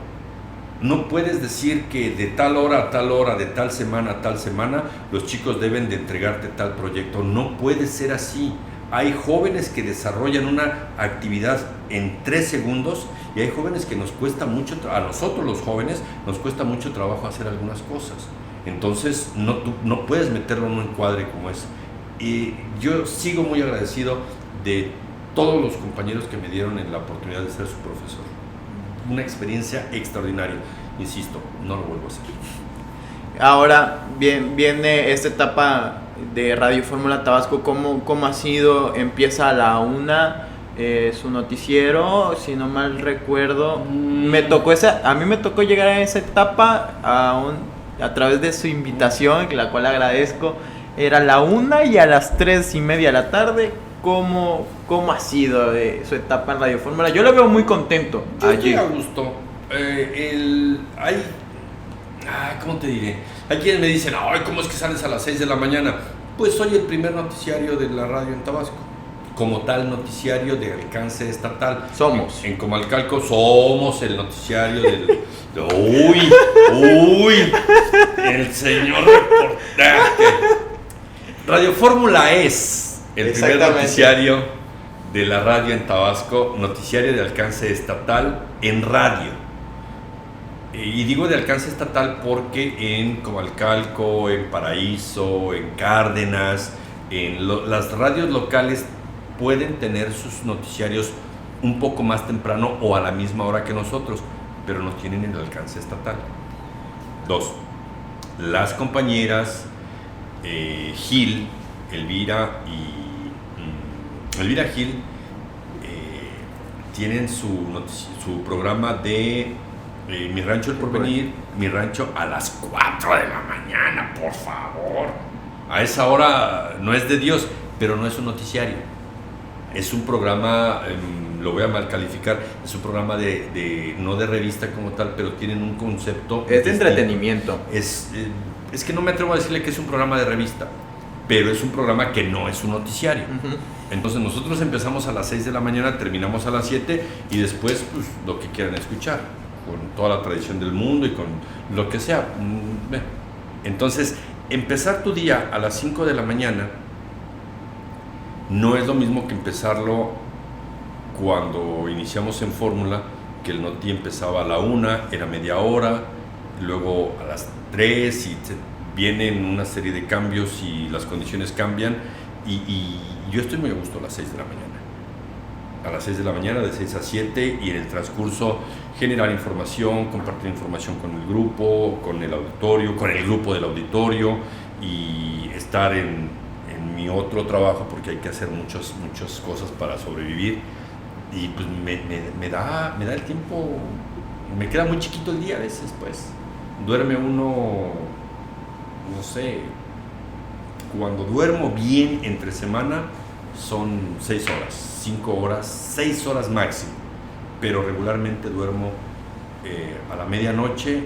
No puedes decir que de tal hora a tal hora, de tal semana a tal semana, los chicos deben de entregarte tal proyecto. No puede ser así. Hay jóvenes que desarrollan una actividad en 3 segundos y hay jóvenes que nos cuesta mucho, a nosotros los jóvenes nos cuesta mucho trabajo hacer algunas cosas. Entonces no puedes meterlo en un encuadre como ese. Y yo sigo muy agradecido de todos los compañeros que me dieron la oportunidad de ser su profesor. Una experiencia extraordinaria. Insisto, no lo vuelvo a hacer. Ahora viene esta etapa de Radio Fórmula Tabasco. ¿Cómo ha sido? Empieza a la 1, su noticiero, si no mal recuerdo. A mí me tocó llegar a esa etapa a través de su invitación, la cual agradezco. Era la 1 y a las 3:30 de la tarde. ¿Cómo ha sido su etapa en Radio Fórmula? Yo lo veo muy contento. Yo estoy a gusto. ¿Cómo te diré? Hay quienes me dicen, ay, ¿cómo es que sales a las 6 de la mañana? Pues soy el primer noticiario de la radio en Tabasco. Como tal, noticiario de alcance estatal. Somos. En Comalcalco somos el noticiario del... ¡Uy! El señor reportaje. Radio Fórmula es el primer noticiario de la radio en Tabasco, noticiario de alcance estatal en radio. Y digo de alcance estatal porque en Comalcalco, en Paraíso, en Cárdenas, las radios locales pueden tener sus noticiarios un poco más temprano o a la misma hora que nosotros, pero no tienen el alcance estatal. 2. Las compañeras Gil, Elvira Gil tienen su programa de Mi Rancho El Porvenir, Mi Rancho a las 4 de la mañana, por favor. A esa hora no es de Dios, pero no es un noticiario. Es un programa, lo voy a mal calificar, es un programa no de revista como tal, pero tienen un concepto. Es de entretenimiento. Es que no me atrevo a decirle que es un programa de revista, pero es un programa que no es un noticiario. Entonces nosotros empezamos a las 6 de la mañana, terminamos a las 7 y después pues, lo que quieran escuchar, con toda la tradición del mundo y con lo que sea. Entonces, empezar tu día a las 5 de la mañana no es lo mismo que empezarlo cuando iniciamos en Fórmula, que el noti empezaba a la 1, era media hora, luego a las 3 y vienen una serie de cambios y las condiciones cambian y yo estoy muy a gusto a las 6 de la mañana. A las 6 de la mañana, de 6 a 7, y en el transcurso generar información, compartir información con el grupo, con el auditorio, con el grupo del auditorio, y estar en mi otro trabajo, porque hay que hacer muchas cosas para sobrevivir, y pues me da el tiempo, me queda muy chiquito el día a veces, pues. Duerme uno, no sé, cuando duermo bien entre semana son 6 horas, 5 horas, 6 horas máximo, pero regularmente duermo a la medianoche,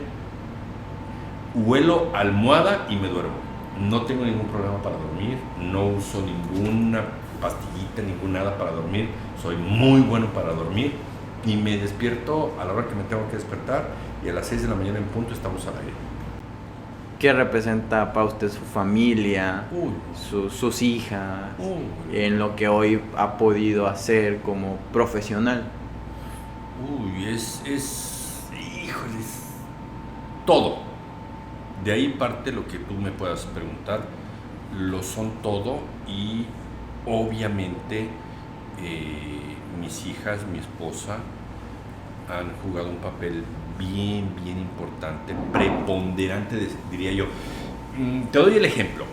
huelo almohada y me duermo. No tengo ningún problema para dormir, no uso ninguna pastillita, ningún nada para dormir, soy muy bueno para dormir y me despierto a la hora que me tengo que despertar, y a las 6 de la mañana en punto estamos al aire. ¿Qué representa para usted su familia, sus hijas, en lo que hoy ha podido hacer como profesional? Híjoles, todo. De ahí parte lo que tú me puedas preguntar, lo son todo, y obviamente mis hijas, mi esposa, han jugado un papel bien importante, preponderante, diría yo. Te doy el ejemplo.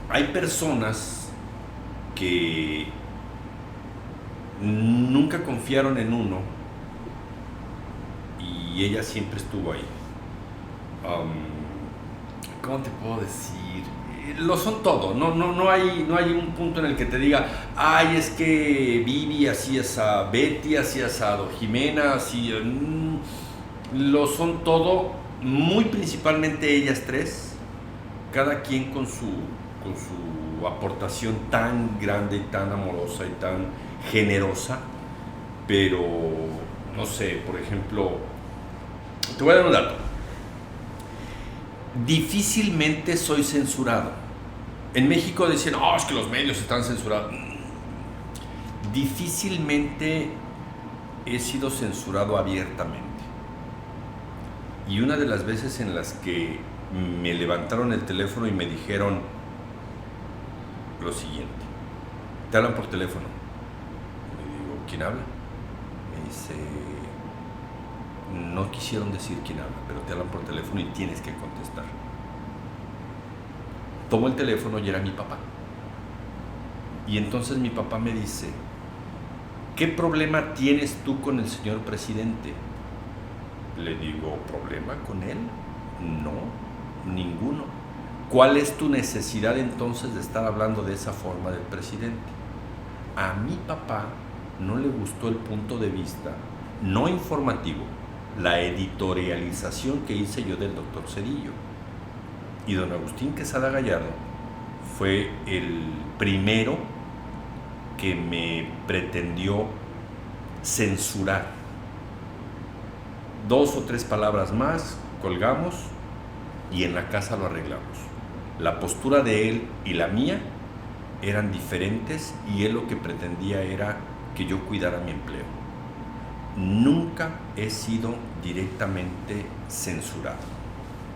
Hay personas que nunca confiaron en uno y ella siempre estuvo ahí. ¿Cómo te puedo decir? Lo son todo. No hay un punto en el que te diga, ay, es que Vivi así es a Betty, así es a Jimena, así. Lo son todo, muy principalmente ellas tres, cada quien con su aportación tan grande y tan amorosa y tan generosa. Pero, no sé, por ejemplo, te voy a dar un dato. Difícilmente soy censurado. En México dicen, es que los medios están censurados. Difícilmente he sido censurado abiertamente. Y una de las veces en las que me levantaron el teléfono y me dijeron lo siguiente: te hablan por teléfono. Le digo, ¿quién habla? Me dice, no quisieron decir quién habla, pero te hablan por teléfono y tienes que contestar. Tomo el teléfono y era mi papá. Y entonces mi papá me dice, ¿qué problema tienes tú con el señor presidente? Le digo, ¿problema con él? No, ninguno. ¿Cuál es tu necesidad entonces de estar hablando de esa forma del presidente? A mi papá no le gustó el punto de vista no informativo, la editorialización que hice yo del doctor Cedillo. Y don Agustín Quesada Gallardo fue el primero que me pretendió censurar. 2 o 3 palabras más, colgamos y en la casa lo arreglamos. La postura de él y la mía eran diferentes y él lo que pretendía era que yo cuidara mi empleo. Nunca he sido directamente censurado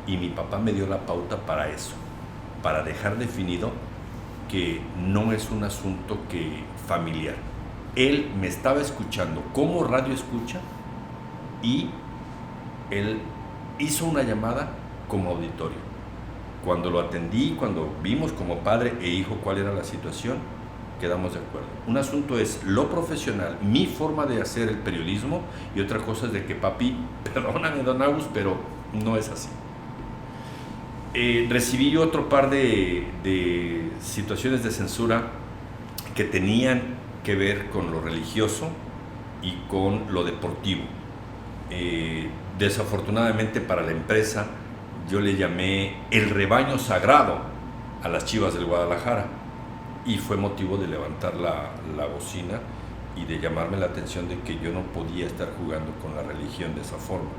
y mi papá me dio la pauta para eso, para dejar definido que no es un asunto familiar. Él me estaba escuchando como radio escucha y él hizo una llamada como auditorio. Cuando lo atendí, cuando vimos como padre e hijo cuál era la situación, quedamos de acuerdo. Un asunto es lo profesional, mi forma de hacer el periodismo, y otra cosa es de que papi, perdóname don Agus, pero no es así. Recibí otro par de situaciones de censura que tenían que ver con lo religioso y con lo deportivo. Desafortunadamente para la empresa, yo le llamé el rebaño sagrado a las Chivas del Guadalajara, y fue motivo de levantar la bocina y de llamarme la atención de que yo no podía estar jugando con la religión de esa forma,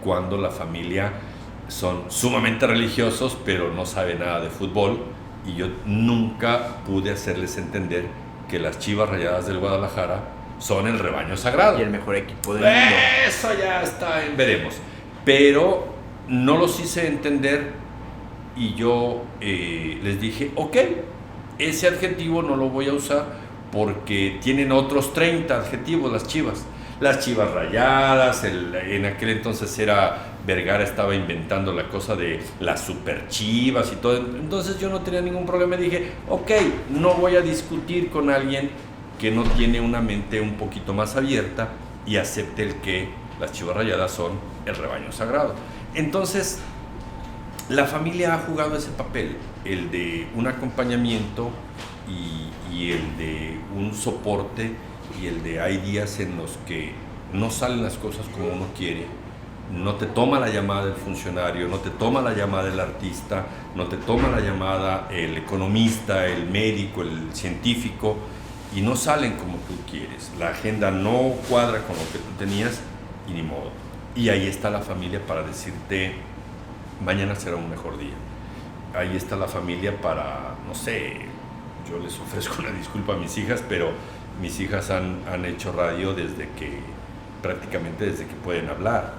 cuando la familia son sumamente religiosos pero no sabe nada de fútbol, y yo nunca pude hacerles entender que las Chivas Rayadas del Guadalajara son el rebaño sagrado. Y el mejor equipo del mundo. Eso ya está en veremos. Pero no los hice entender, y yo les dije, ok, ese adjetivo no lo voy a usar porque tienen otros 30 adjetivos las Chivas. Las Chivas Rayadas, en aquel entonces era Vergara, estaba inventando la cosa de las super Chivas y todo. Entonces yo no tenía ningún problema. Dije, ok, no voy a discutir con alguien que no tiene una mente un poquito más abierta y acepte el que las Chivas Rayadas son el rebaño sagrado. Entonces, la familia ha jugado ese papel, el de un acompañamiento y el de un soporte, y el de hay días en los que no salen las cosas como uno quiere, no te toma la llamada el funcionario, no te toma la llamada el artista, no te toma la llamada el economista, el médico, el científico, y no salen como tú quieres, la agenda no cuadra con lo que tú tenías, y ni modo. Y ahí está la familia para decirte, mañana será un mejor día. Ahí está la familia para, no sé, yo les ofrezco una disculpa a mis hijas, pero mis hijas han hecho radio prácticamente desde que pueden hablar.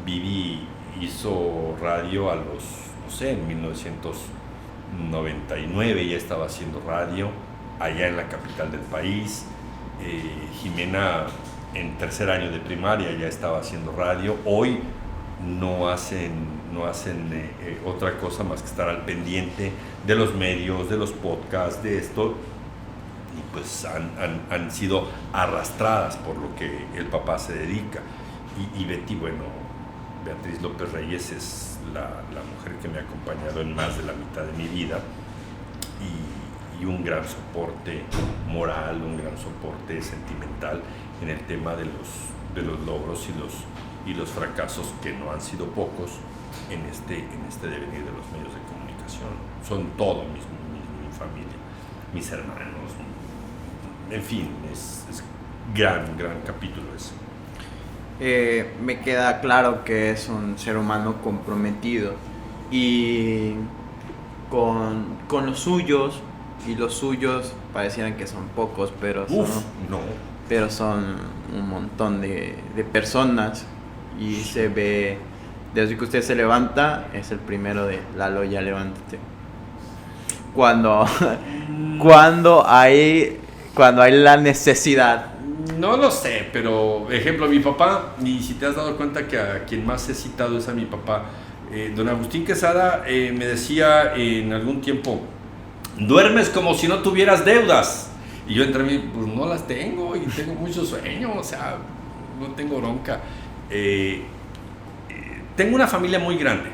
Vivi hizo radio a los, no sé, en 1999 ya estaba haciendo radio, allá en la capital del país. Jimena en tercer año de primaria ya estaba haciendo radio. Hoy no hacen otra cosa más que estar al pendiente de los medios, de los podcasts, de esto, y pues han sido arrastradas por lo que el papá se dedica. Y Betty, bueno, Beatriz López Reyes es la mujer que me ha acompañado en más de la mitad de mi vida, y un gran soporte moral, un gran soporte sentimental en el tema de los logros y los fracasos, que no han sido pocos en este devenir de los medios de comunicación. Son todo mi familia, mis hermanos, en fin, es gran capítulo ese. Me queda claro que es un ser humano comprometido y con los suyos, y los suyos parecieran que son pocos, pero son un montón de personas, y se ve desde que usted se levanta, es el primero de Lalo, ya levántate. Cuando hay la necesidad. No lo sé, pero ejemplo, mi papá, y si te has dado cuenta que a quien más he citado es a mi papá, don Agustín Quesada, me decía en algún tiempo, duermes como si no tuvieras deudas. Y yo entre mí, pues no las tengo, y tengo mucho sueño, o sea, no tengo bronca. Tengo una familia muy grande,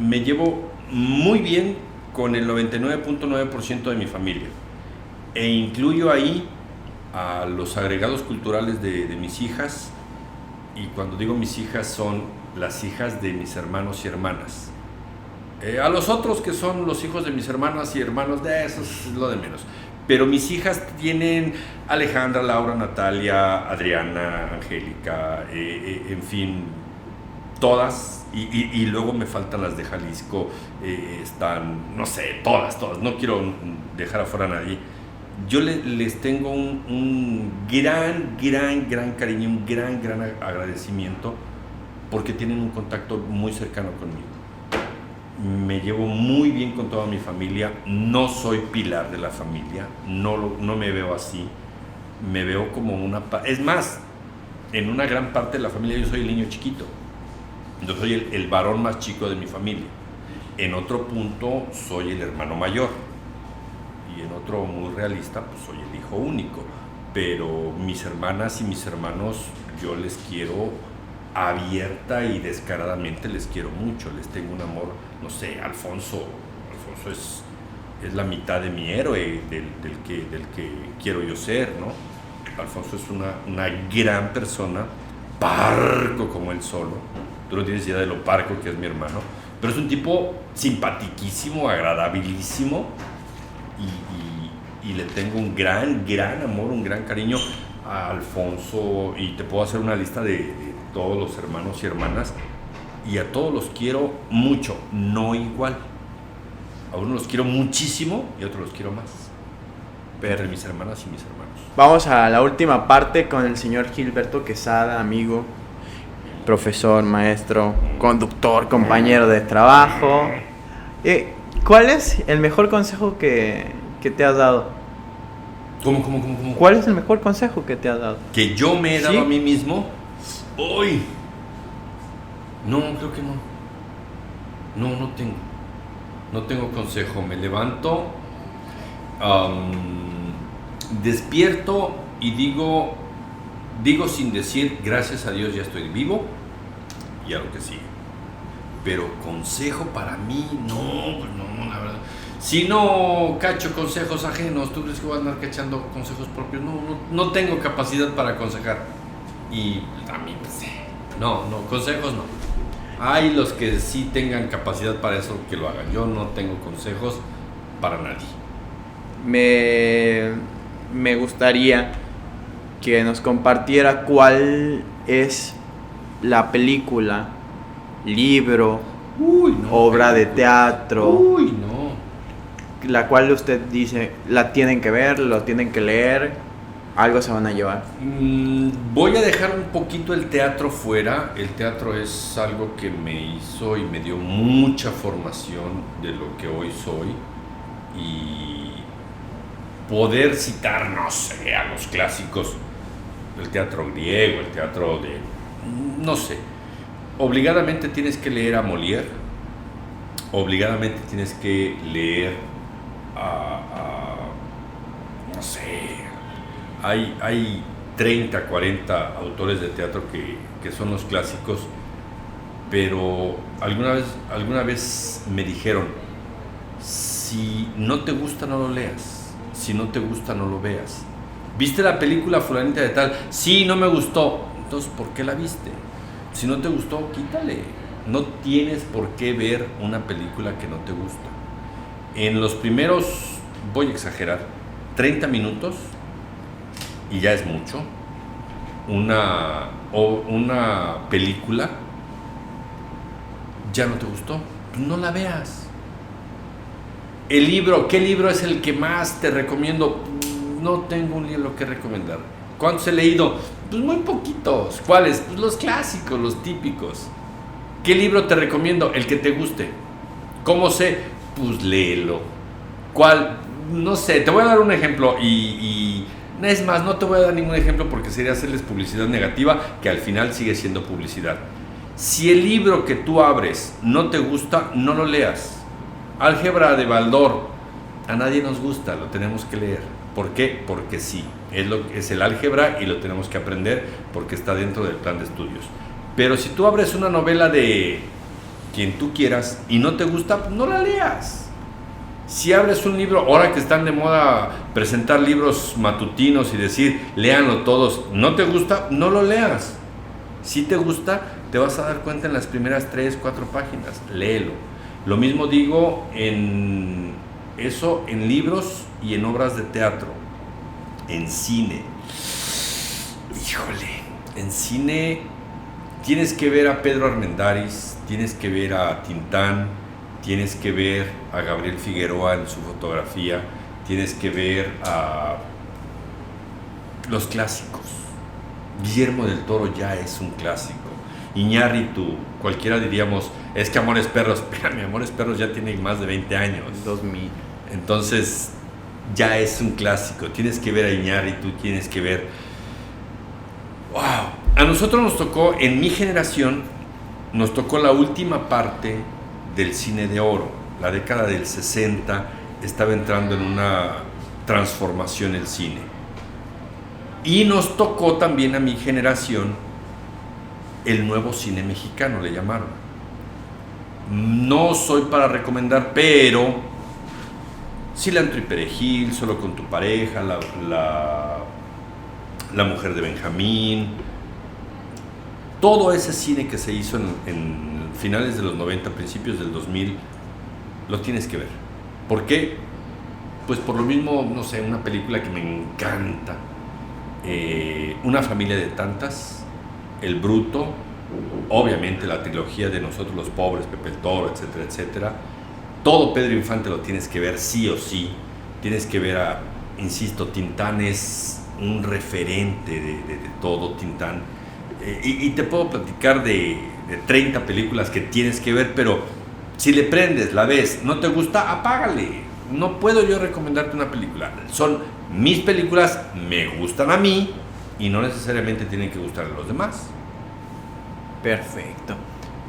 me llevo muy bien con el 99.9% de mi familia, e incluyo ahí a los agregados culturales de mis hijas, y cuando digo mis hijas son las hijas de mis hermanos y hermanas. A los otros que son los hijos de mis hermanas y hermanos, de eso es lo de menos. Pero mis hijas tienen Alejandra, Laura, Natalia, Adriana, Angélica, en fin, todas. Y luego me faltan las de Jalisco, están, no sé, todas. No quiero dejar afuera a nadie. Yo les tengo un gran cariño, un gran agradecimiento, porque tienen un contacto muy cercano conmigo. Me llevo muy bien con toda mi familia, no soy pilar de la familia, no me veo así, me veo como es más, en una gran parte de la familia yo soy el niño chiquito, yo soy el varón más chico de mi familia, en otro punto soy el hermano mayor, y en otro muy realista, pues soy el hijo único. Pero mis hermanas y mis hermanos, yo les quiero abierta y descaradamente, les quiero mucho, les tengo un amor, no sé, Alfonso es la mitad de mi héroe, del que quiero yo ser, ¿no? Alfonso es una gran persona, parco como él solo, tú no tienes idea de lo parco que es mi hermano, pero es un tipo simpatiquísimo, agradabilísimo, y le tengo un gran amor, un gran cariño a Alfonso, y te puedo hacer una lista de todos los hermanos y hermanas, y a todos los quiero mucho, no igual. A unos los quiero muchísimo y a otros los quiero más. Entre mis hermanas y mis hermanos. Vamos a la última parte con el señor Gilberto Quesada, amigo, profesor, maestro, conductor, compañero de trabajo. ¿Cuál es el mejor consejo que te has dado? ¿Cómo? ¿Cuál es el mejor consejo que te has dado? ¿Que yo me he dado a mí mismo? ¡Uy! No, creo que no. No tengo. No tengo consejo. Me levanto, despierto y digo sin decir, gracias a Dios ya estoy vivo y a lo que sigue. Pero consejo para mí, no, la verdad. Si no cacho consejos ajenos, ¿tú crees que voy a andar cachando consejos propios? No tengo capacidad para aconsejar. Y a mí, pues, no, consejos no. Hay los que sí tengan capacidad para eso, que lo hagan. Yo no tengo consejos para nadie. Me gustaría que nos compartiera cuál es la película, libro, obra de teatro, la cual usted dice, la tienen que ver, lo tienen que leer, algo se van a llevar. Voy a dejar un poquito el teatro fuera. El teatro es algo que me hizo y me dio mucha formación de lo que hoy soy, y poder citar, no sé, a los clásicos del teatro griego, el teatro de, no sé, obligadamente tienes que leer a Molière, obligadamente tienes que leer no sé, hay 30, 40 autores de teatro que son los clásicos, pero alguna vez me dijeron, si no te gusta no lo leas, si no te gusta no lo veas. ¿Viste la película fulanita de tal? Sí, no me gustó. Entonces, ¿por qué la viste? Si no te gustó, quítale. No tienes por qué ver una película que no te gusta. En los primeros, voy a exagerar, 30 minutos, y ya es mucho, una película ya no te gustó, pues no la veas. El libro, ¿qué libro es el que más te recomiendo? No tengo un libro que recomendar. ¿Cuántos he leído? Pues muy poquitos. ¿Cuáles? Pues los clásicos, los típicos. ¿Qué libro te recomiendo? El que te guste. ¿Cómo sé? Pues léelo. ¿Cuál? No sé, te voy a dar un ejemplo y es más, no te voy a dar ningún ejemplo porque sería hacerles publicidad negativa, que al final sigue siendo publicidad. Si el libro que tú abres no te gusta, no lo leas. Álgebra de Baldor, a nadie nos gusta, lo tenemos que leer. ¿Por qué? Porque sí, es el álgebra y lo tenemos que aprender porque está dentro del plan de estudios. Pero si tú abres una novela de quien tú quieras y no te gusta, pues no la leas. Si abres un libro, ahora que están de moda presentar libros matutinos y decir, léanlo todos, ¿no te gusta? No lo leas. Si te gusta, te vas a dar cuenta en las primeras 3, 4 páginas, léelo. Lo mismo digo en libros y en obras de teatro, en cine. Híjole, en cine tienes que ver a Pedro Armendáriz, tienes que ver a Tintán, tienes que ver a Gabriel Figueroa en su fotografía, tienes que ver a los clásicos. Guillermo del Toro ya es un clásico. Iñárritu, cualquiera diríamos, es que Amores Perros, espérame, Amores Perros ya tiene más de 20 años. 2000. Entonces, ya es un clásico. Tienes que ver a Iñárritu, tienes que ver... ¡Wow! A nosotros nos tocó, en mi generación, nos tocó la última parte del cine de oro, la década del 60, estaba entrando en una transformación el cine. Y nos tocó también a mi generación el nuevo cine mexicano, le llamaron. No soy para recomendar, pero Cilantro y Perejil, Solo con tu pareja, la mujer de Benjamín, todo ese cine que se hizo en finales de los 90, principios del 2000, lo tienes que ver. ¿Por qué? Pues por lo mismo, no sé, una película que me encanta, Una familia de tantas, El Bruto, obviamente la trilogía de Nosotros los Pobres, Pepe el Toro, etcétera, etcétera. Todo Pedro Infante lo tienes que ver sí o sí. Tienes que ver insisto, Tintán es un referente de todo Tintán. Y te puedo platicar de 30 películas que tienes que ver, pero si le prendes, la ves, no te gusta, apágale. No puedo yo recomendarte una película. Son mis películas, me gustan a mí y no necesariamente tienen que gustar a los demás. Perfecto.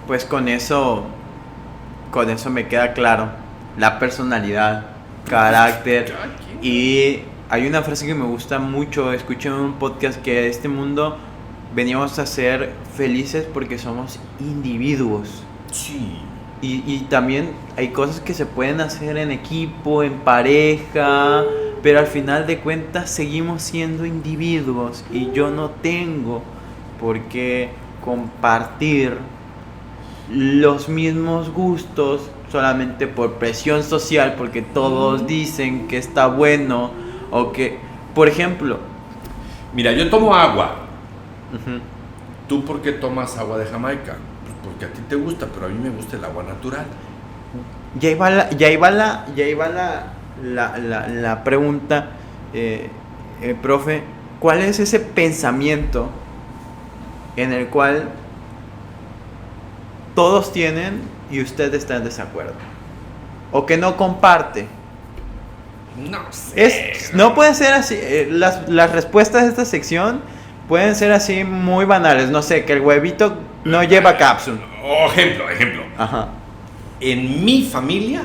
Pues con eso me queda claro la personalidad, carácter. Y hay una frase que me gusta mucho, escuché en un podcast, que este mundo venimos a ser felices porque somos individuos. Sí. Y también hay cosas que se pueden hacer en equipo, en pareja, pero al final de cuentas seguimos siendo individuos y yo no tengo por qué compartir los mismos gustos solamente por presión social, porque todos dicen que está bueno o que, por ejemplo, mira, yo tomo agua. ¿Tú por qué tomas agua de Jamaica? Pues porque a ti te gusta, pero a mí me gusta el agua natural. Ya iba la pregunta, profe, ¿cuál es ese pensamiento en el cual todos tienen y usted está en desacuerdo? O que no comparte. No sé. No puede ser así. Las respuestas de esta sección pueden ser así muy banales. No sé, que el huevito no lleva cápsula. Ejemplo. Ajá. En mi familia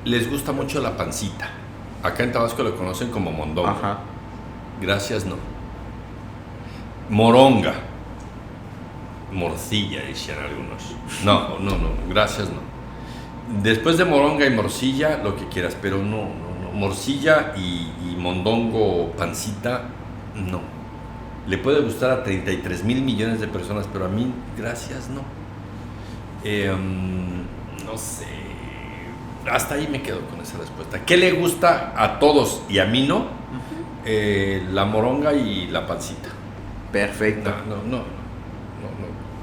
les gusta mucho la pancita. Acá en Tabasco lo conocen como mondongo. Ajá. Gracias, no. Moronga. Morcilla, decían algunos. No, gracias, no. Después de moronga y morcilla, lo que quieras, pero no. Morcilla y mondongo, pancita, no. Le puede gustar a 33 mil millones de personas, pero a mí, gracias, no. No sé. Hasta ahí me quedo con esa respuesta. ¿Qué le gusta a todos y a mí no? La moronga y la pancita. Perfecto. No.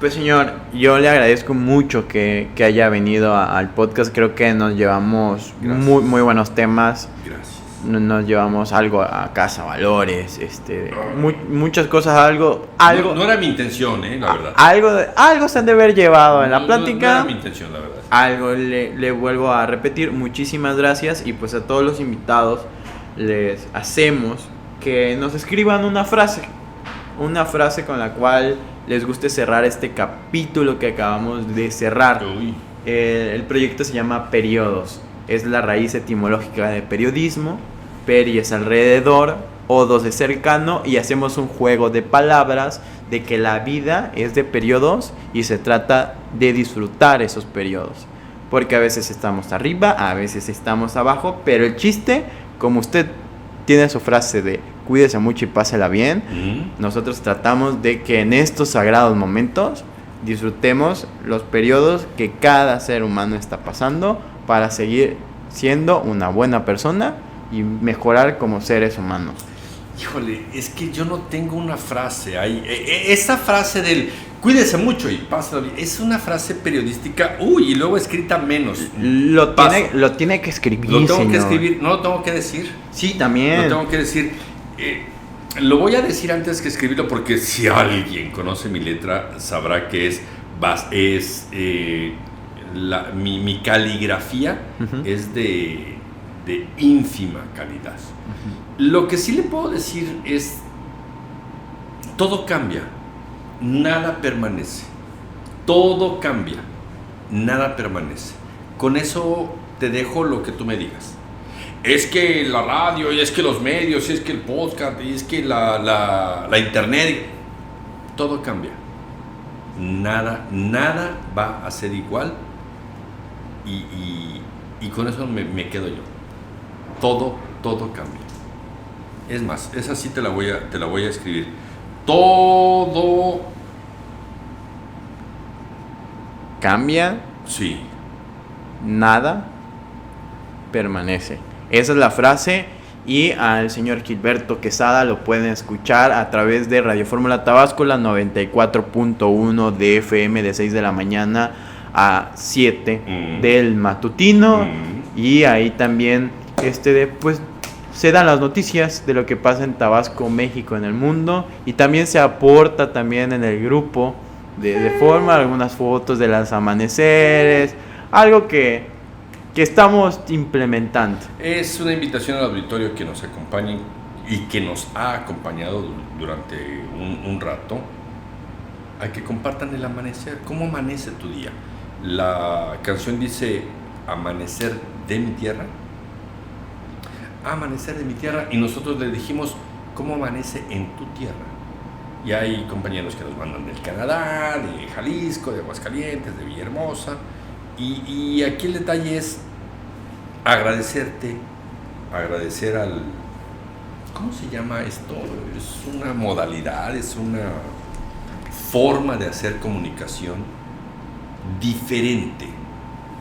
Pues señor, yo le agradezco mucho que haya venido al podcast. Creo que nos llevamos muy buenos temas. Gracias. Nos llevamos algo a casa, valores, muchas cosas, algo. No era mi intención, la verdad. Algo se han de haber llevado en la plática. No era mi intención, la verdad. Algo le vuelvo a repetir. Muchísimas gracias. Y pues a todos los invitados les hacemos que nos escriban una frase con la cual les guste cerrar este capítulo que acabamos de cerrar. El proyecto se llama Periodos. Es la raíz etimológica de periodismo. Peri es alrededor, odos es cercano, y hacemos un juego de palabras de que la vida es de periodos y se trata de disfrutar esos periodos. Porque a veces estamos arriba, a veces estamos abajo, pero el chiste, como usted tiene su frase de cuídese mucho y pásela bien, nosotros tratamos de que en estos sagrados momentos disfrutemos los periodos que cada ser humano está pasando para seguir siendo una buena persona y mejorar como seres humanos. Híjole, es que yo no tengo una frase ahí. Esa frase del cuídese mucho y pásalo bien es una frase periodística, y luego escrita menos. Lo tiene que escribir. Lo tengo señor. que escribir, no lo tengo que decir. Sí, también. Lo tengo que decir. Lo voy a decir antes que escribirlo, porque si alguien conoce mi letra sabrá que mi caligrafía es de ínfima calidad. Lo que sí le puedo decir es: todo cambia, nada permanece. Todo cambia, nada permanece. Con eso te dejo lo que tú me digas. es que la radio, y es que los medios, y es que el podcast, y es que la internet, todo cambia. Nada va a ser igual, y con eso me quedo yo. Todo cambia. Es más, esa sí te la voy a escribir. Todo cambia, sí. Nada permanece. Esa es la frase. Y al señor Gilberto Quesada lo pueden escuchar a través de Radio Fórmula Tabasco, la 94.1 de FM, de 6 de la mañana a 7 del matutino. Y ahí también pues se dan las noticias de lo que pasa en Tabasco, México, en el mundo. Y también se aporta también en el grupo de forma algunas fotos de los amaneceres, algo que estamos implementando. Es una invitación al auditorio que nos acompañen y que nos ha acompañado durante un rato, a que compartan el amanecer. ¿Cómo amanece tu día? La canción dice amanecer de mi tierra. Amanecer de mi tierra, y nosotros le dijimos cómo amanece en tu tierra. Y hay compañeros que nos mandan del Canadá, de Jalisco, de Aguascalientes, de Villahermosa. Y aquí el detalle es agradecer al... ¿Cómo se llama esto? Es una modalidad, es una forma de hacer comunicación diferente.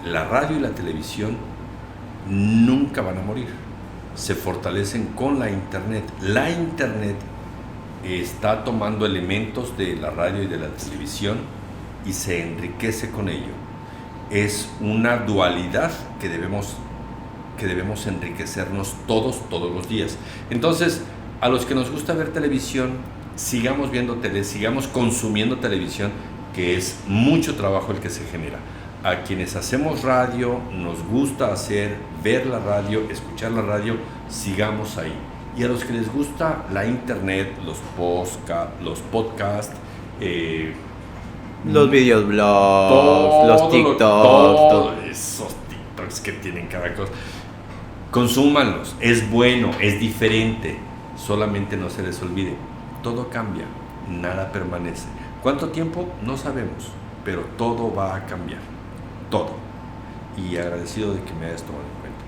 La radio y la televisión nunca van a morir. Se fortalecen con la internet. La internet está tomando elementos de la radio y de la televisión y se enriquece con ello. Es una dualidad que debemos enriquecernos todos los días. Entonces, a los que nos gusta ver televisión, sigamos viendo tele, sigamos consumiendo televisión, que es mucho trabajo el que se genera. A quienes hacemos radio, nos gusta ver la radio, escuchar la radio, sigamos ahí. Y a los que les gusta la internet, los podcasts, los videoblogs, los TikToks, todos esos TikToks que tienen cada cosa, consúmanlos. Es bueno, es diferente. Solamente no se les olvide, todo cambia, nada permanece. ¿Cuánto tiempo? No sabemos, pero todo va a cambiar, todo. Y agradecido de que me hayas tomado en cuenta.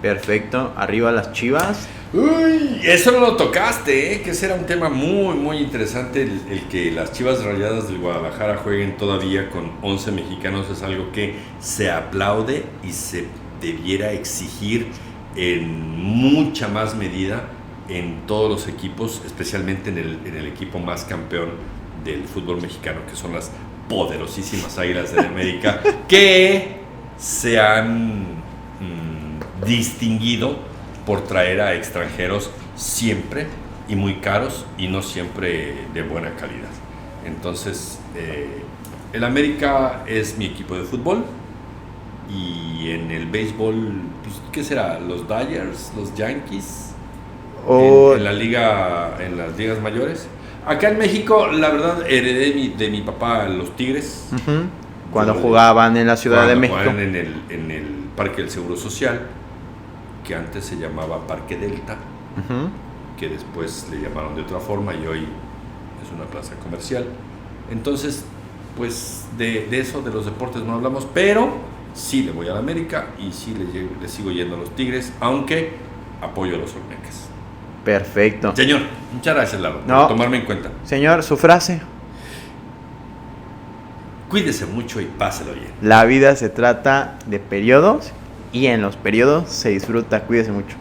Perfecto, arriba las Chivas. Uy, eso no lo tocaste, ¿eh? Que ese era un tema muy, muy interesante. El que las Chivas Rayadas del Guadalajara jueguen todavía con 11 mexicanos es algo que se aplaude y se debiera exigir en mucha más medida en todos los equipos, especialmente en el equipo más campeón del fútbol mexicano, que son las poderosísimas Águilas de América, que se han distinguido por traer a extranjeros siempre y muy caros y no siempre de buena calidad. Entonces, el América es mi equipo de fútbol, y en el béisbol, pues, ¿qué será? ¿Los Dodgers? ¿Los Yankees? En las ligas mayores. Acá en México, la verdad, heredé de mi papá los Tigres. Uh-huh. Cuando jugaban en la Ciudad de México. Jugaban en el Parque del Seguro Social, que antes se llamaba Parque Delta, uh-huh, que después le llamaron de otra forma y hoy es una plaza comercial. Entonces, pues de eso, de los deportes no hablamos, pero sí le voy a la América y sí le sigo yendo a los Tigres, aunque apoyo a los Olmecas. Perfecto. Señor, muchas gracias, Lalo, por tomarme en cuenta. Señor, su frase. Cuídese mucho y páselo bien. La vida se trata de periodos y en los periodos se disfruta. Cuídese mucho.